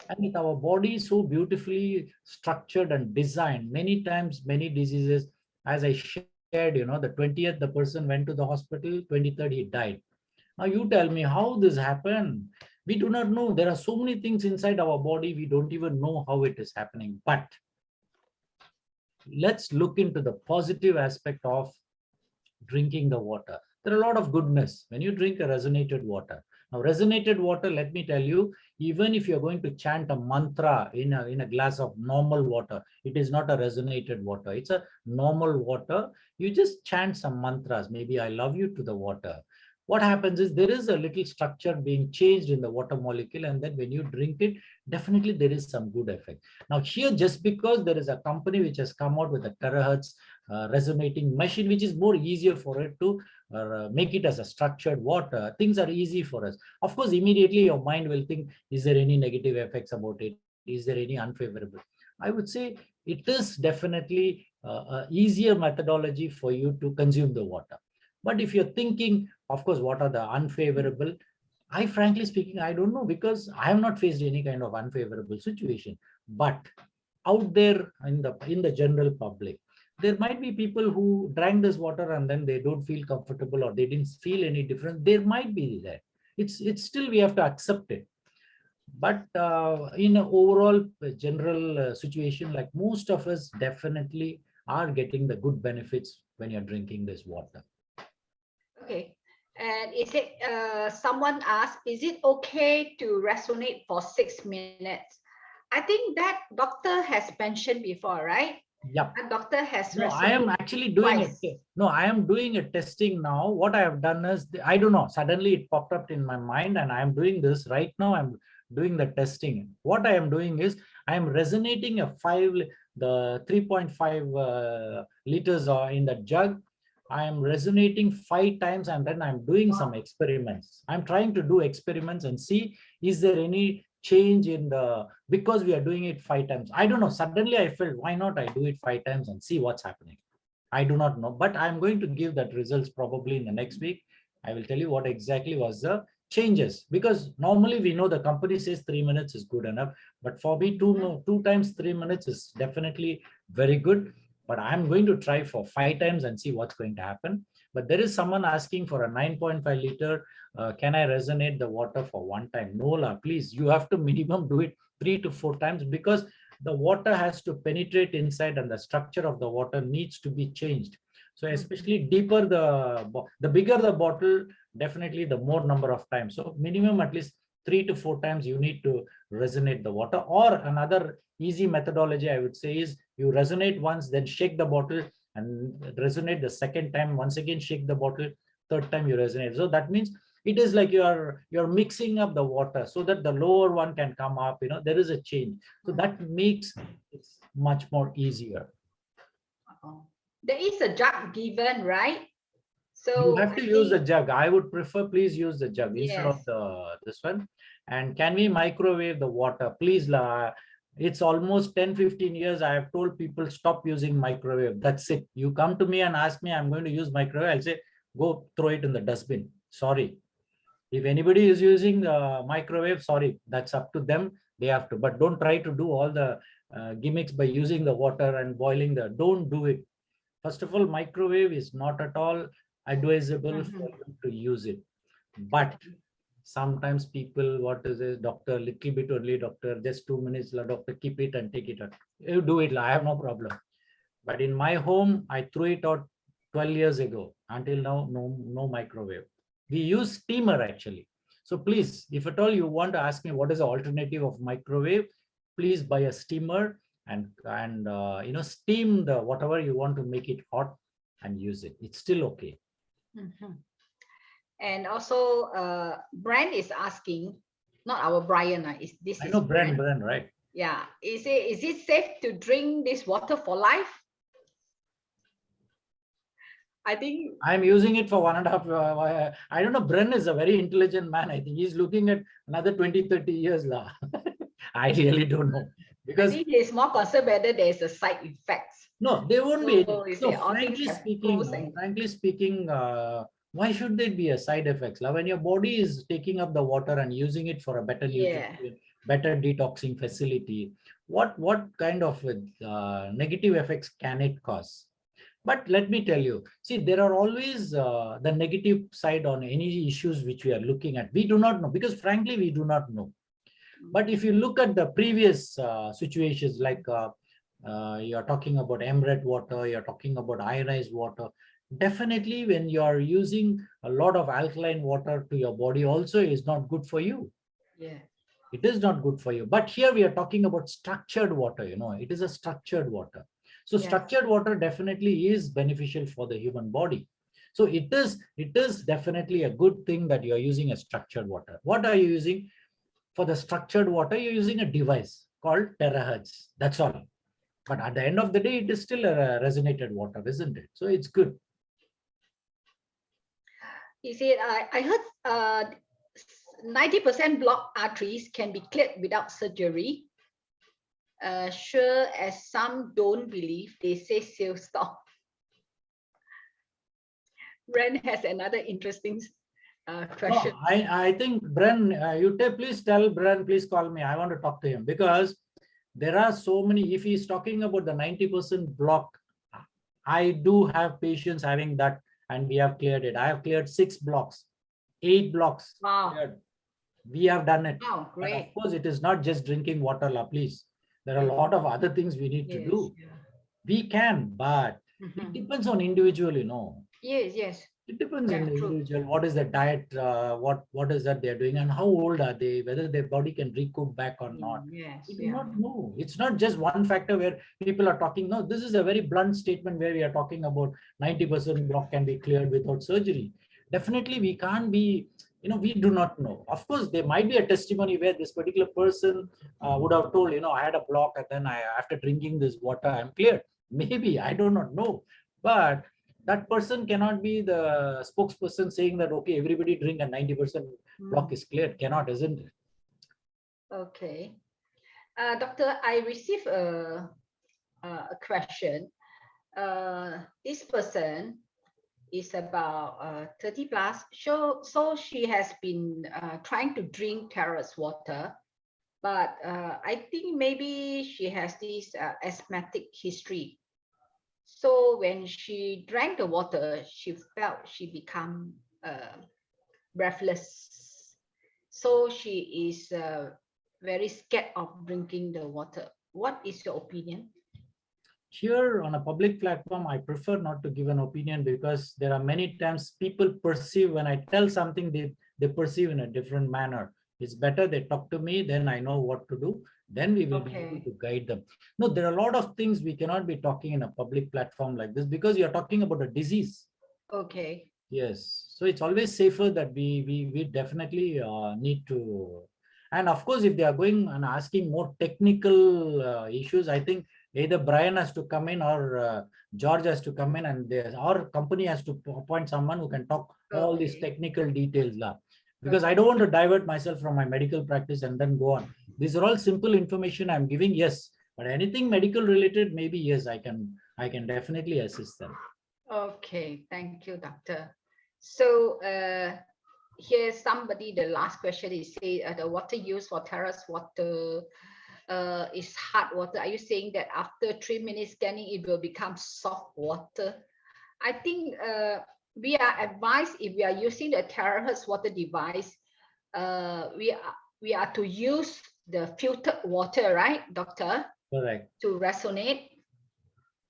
And with our body so beautifully structured and designed, many times, many diseases, as I shared, the 20th, the person went to the hospital, 23rd, he died. Now you tell me how this happened. We do not know. There are so many things inside our body, we don't even know how it is happening. But let's look into the positive aspect of drinking the water. There are a lot of goodness when you drink a resonated water. Now, resonated water, let me tell you, even if you're going to chant a mantra in a glass of normal water, it is not a resonated water. It's a normal water. You just chant some mantras. Maybe I love you to the water. What happens is there is a little structure being changed in the water molecule, and then when you drink it, definitely there is some good effect. Now here, just because there is a company which has come out with a terahertz resonating machine, which is more easier for it to make it as a structured water, things are easy for us. Of course, immediately your mind will think, is there any negative effects about it? Is there any unfavorable? I would say it is definitely a easier methodology for you to consume the water. But if you're thinking, of course, what are the unfavorable? I frankly speaking, I don't know, because I have not faced any kind of unfavorable situation. But out there in the general public, there might be people who drank this water and then they don't feel comfortable or they didn't feel any difference. There might be that. It's still, we have to accept it. But in an overall general situation, like most of us definitely are getting the good benefits when you're drinking this water. Okay. And is it, someone asked, is it okay to resonate for 6 minutes? I think that doctor has mentioned before, right? Yep. A doctor has No, I am actually doing twice. it. No, I am doing a testing now. What I have done is, I don't know, suddenly it popped up in my mind and I am doing this right now. I'm doing the testing. What I am doing is I am resonating the 3.5 liters in the jug. I am resonating 5 times and then I'm doing some experiments. I'm trying to do experiments and see, is there any change in because we are doing it 5 times. I don't know. Suddenly I felt, why not I do it 5 times and see what's happening. I do not know, but I'm going to give that results probably in the next week. I will tell you what exactly was the changes, because normally we know the company says 3 minutes is good enough, but for me, two times 3 minutes is definitely very good. But I'm going to try for 5 times and see what's going to happen. But there is someone asking for a 9.5 liter. Can I resonate the water for 1 time? No, please, you have to minimum do it 3 to 4 times, because the water has to penetrate inside and the structure of the water needs to be changed. So especially deeper the bigger the bottle, definitely the more number of times. So minimum at least 3 to 4 times you need to resonate the water. Or another easy methodology I would say is, you resonate once, then shake the bottle and resonate the second time. Once again, shake the bottle. Third time you resonate. So that means It is like you're mixing up the water so that the lower one can come up. There is a change. So that makes it much more easier. There is a jug given, right? You So have to use the jug. I would prefer, please use the jug instead of this one. And can we microwave the water? Please, it's almost 10-15 years. I have told people stop using microwave. That's it. You come to me and ask me, I'm going to use microwave. I'll say, go throw it in the dustbin. Sorry. If anybody is using the microwave, sorry, that's up to them. They have to, but don't try to do all the gimmicks by using the water and boiling don't do it. First of all, microwave is not at all advisable for you to use it. But sometimes people, what is it, doctor, little bit only, doctor, just 2 minutes, doctor, keep it and take it out. You do it, I have no problem. But in my home, I threw it out 12 years ago. Until now, no microwave. We use steamer actually. So please, if at all you want to ask me what is the alternative of microwave, please buy a steamer and steam the whatever you want to make it hot and use it. It's still okay. And also Brand is asking, not our Brian, I know Brand, right? Yeah, is it safe to drink this water for life? I think I'm using it for 1.5. I don't know. Bren is a very intelligent man. I think he's looking at another 20-30 years. I really don't know. Because I think he's more concerned whether there's a side effects. No, there won't be. No, frankly speaking, why should there be a side effects? When your body is taking up the water and using it for a better nutrition, better detoxing facility, what kind of negative effects can it cause? But let me tell you, see, there are always the negative side on any issues which we are looking at. We do not know, because frankly, we do not know. But if you look at the previous situations, like you're talking about MRET water, you're talking about ionized water, definitely when you're using a lot of alkaline water to your body also is not good for you. Yeah. It is not good for you. But here we are talking about structured water, it is a structured water. So structured water definitely is beneficial for the human body. So it is definitely a good thing that you're using a structured water. What are you using? For the structured water, you're using a device called terahertz. That's all. But at the end of the day, it is still a resonated water, isn't it? So it's good. You see, I heard 90% blocked arteries can be cleared without surgery. Sure, as some don't believe, they say sales stop. Ren has another interesting question. No, I think Bren, please tell Bren, please call me. I want to talk to him, because there are so many. If he's talking about the 90% block, I do have patients having that, and we have cleared it. I have cleared 6 blocks, 8 blocks. Wow. Cleared. We have done it. Wow, great. But of course, it is not just drinking water, please. There are a lot of other things we need to do. Yeah. We can, but it depends on individual, Yes. It depends on the individual. What is the diet? What is that they're doing, and how old are they? Whether their body can recoup back or not. Yes. We do not know. It's not just one factor where people are talking. No, this is a very blunt statement where we are talking about 90% block can be cleared without surgery. Definitely, we can't be. We do not know. Of course, there might be a testimony where this particular person would have told, I had a block, and then after drinking this water, I'm cleared. Maybe, I do not know, but that person cannot be the spokesperson saying that, okay, everybody drink and 90% block is cleared. Cannot, isn't it? Okay. Doctor, I received a question. This person is about 30 plus. So she has been trying to drink Tera's water, but I think maybe she has this asthmatic history. So when she drank the water, she felt she become breathless. So she is very scared of drinking the water. What is your opinion? Here on a public platform, I prefer not to give an opinion, because there are many times people perceive, when I tell something, they perceive in a different manner. It's better they talk to me, then I know what to do. Then we will be able to guide them. No, there are a lot of things we cannot be talking in a public platform like this, because you're talking about a disease. Okay. Yes, so it's always safer that we definitely need to, and of course, if they are going and asking more technical issues, I think either Brian has to come in or George has to come in, and our company has to appoint someone who can talk all these Okay. technical details, lah. Because I Okay. don't want to divert myself from my medical practice and then go on. These are all simple information I'm giving, yes, but anything medical related, maybe yes, I can definitely assist them. Okay. Thank you, doctor. So here's somebody, the last question is say the water used for terrace water is hard water. Are you saying that after 3 minutes scanning, it will become soft water? I think we are advised if we are using the terahertz water device, we are to use the filtered water, right, doctor? Correct. To resonate.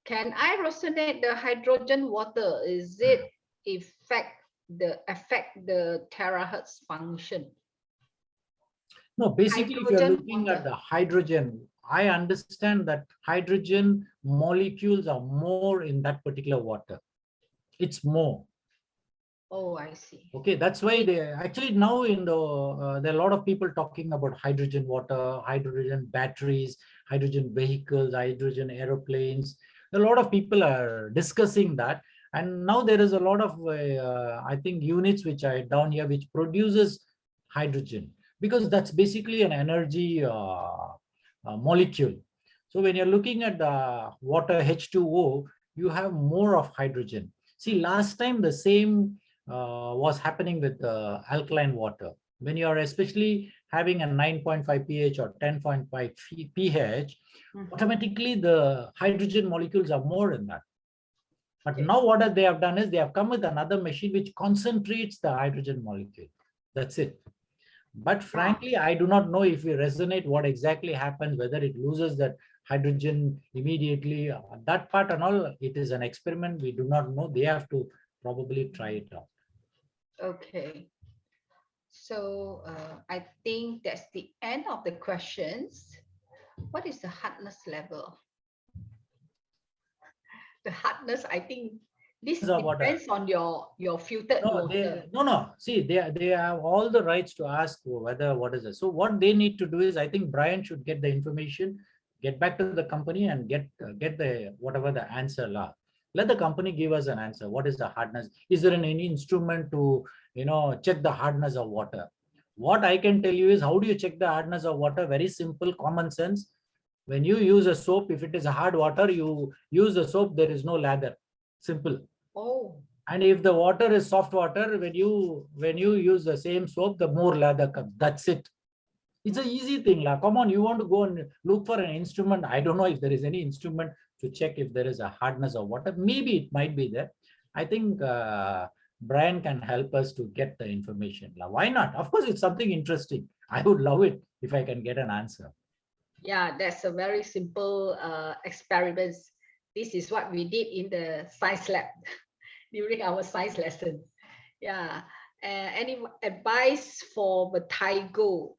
Can I resonate the hydrogen water? Is it affect the terahertz function? No, basically, if you're Hydrogen looking at water. the hydrogen, I understand that hydrogen molecules are more in that particular water. It's more. Oh, I see. Okay, that's why they actually now in the there are a lot of people talking about hydrogen water, hydrogen batteries, hydrogen vehicles, hydrogen aeroplanes. A lot of people are discussing that, and now there is a lot of I think units which are down here which produces hydrogen, because that's basically an energy molecule. So when you're looking at the water H2O, you have more of hydrogen. See, last time the same was happening with alkaline water. When you are especially having a 9.5 pH or 10.5 pH, automatically the hydrogen molecules are more in that. But now what they have done is they have come with another machine which concentrates the hydrogen molecule. That's it. But frankly, I do not know if we resonate what exactly happens, whether it loses that hydrogen immediately. That part and all, it is an experiment. We do not know. They have to probably try it out. Okay. So I think that's the end of the questions. What is the hardness level? The hardness, I think this depends on your filtered water. No. See, they have all the rights to ask whether what is it. So what they need to do is, I think Brian should get the information, get back to the company, and get the whatever the answer law. Let the company give us an answer. What is the hardness? Is there any instrument to check the hardness of water? What I can tell you is, how do you check the hardness of water? Very simple, common sense. When you use a soap, if it is a hard water, you use the soap, there is no lather. Simple. Oh. And if the water is soft water, when you use the same soap, the more lather comes. That's it. It's an easy thing. Come on, you want to go and look for an instrument. I don't know if there is any instrument to check if there is a hardness of water. Maybe it might be there. I think Brian can help us to get the information. Why not? Of course, it's something interesting. I would love it if I can get an answer. Yeah, that's a very simple experiments. This is what we did in the science lab during our science lesson. Yeah. Any advice for Vertigo?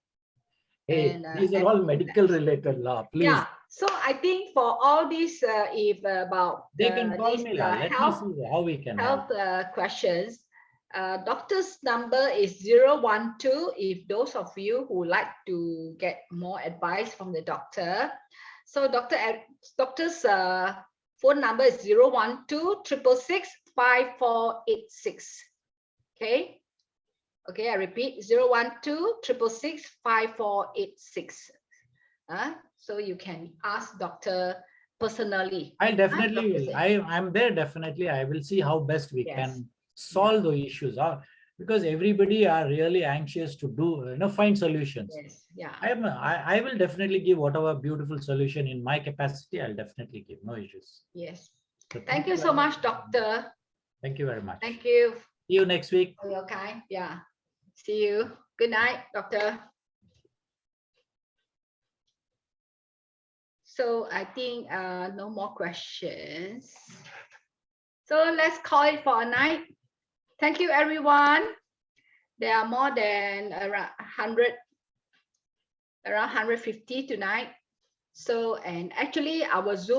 Hey, these are all medical related law, please. Yeah. So I think for all these, if about they can call me. Let me see how we can help questions. Doctor's number is 012 if those of you who like to get more advice from the doctor. So doctor's phone number is 012 666 5486. Okay. Okay, I repeat, 012 666 5486. So you can ask doctor personally. I'll definitely, I'm there definitely. I will see how best we can solve the issues, because everybody are really anxious to do, find solutions. Yes, yeah. I will definitely give whatever beautiful solution in my capacity. I'll definitely give, no issues. Yes. So thank you so much, doctor. Thank you very much. Thank you. See you next week. Okay, yeah. See you. Good night, doctor. So I think no more questions. So let's call it for a night. Thank you, everyone. There are more than around 150 tonight. So, and actually our Zoom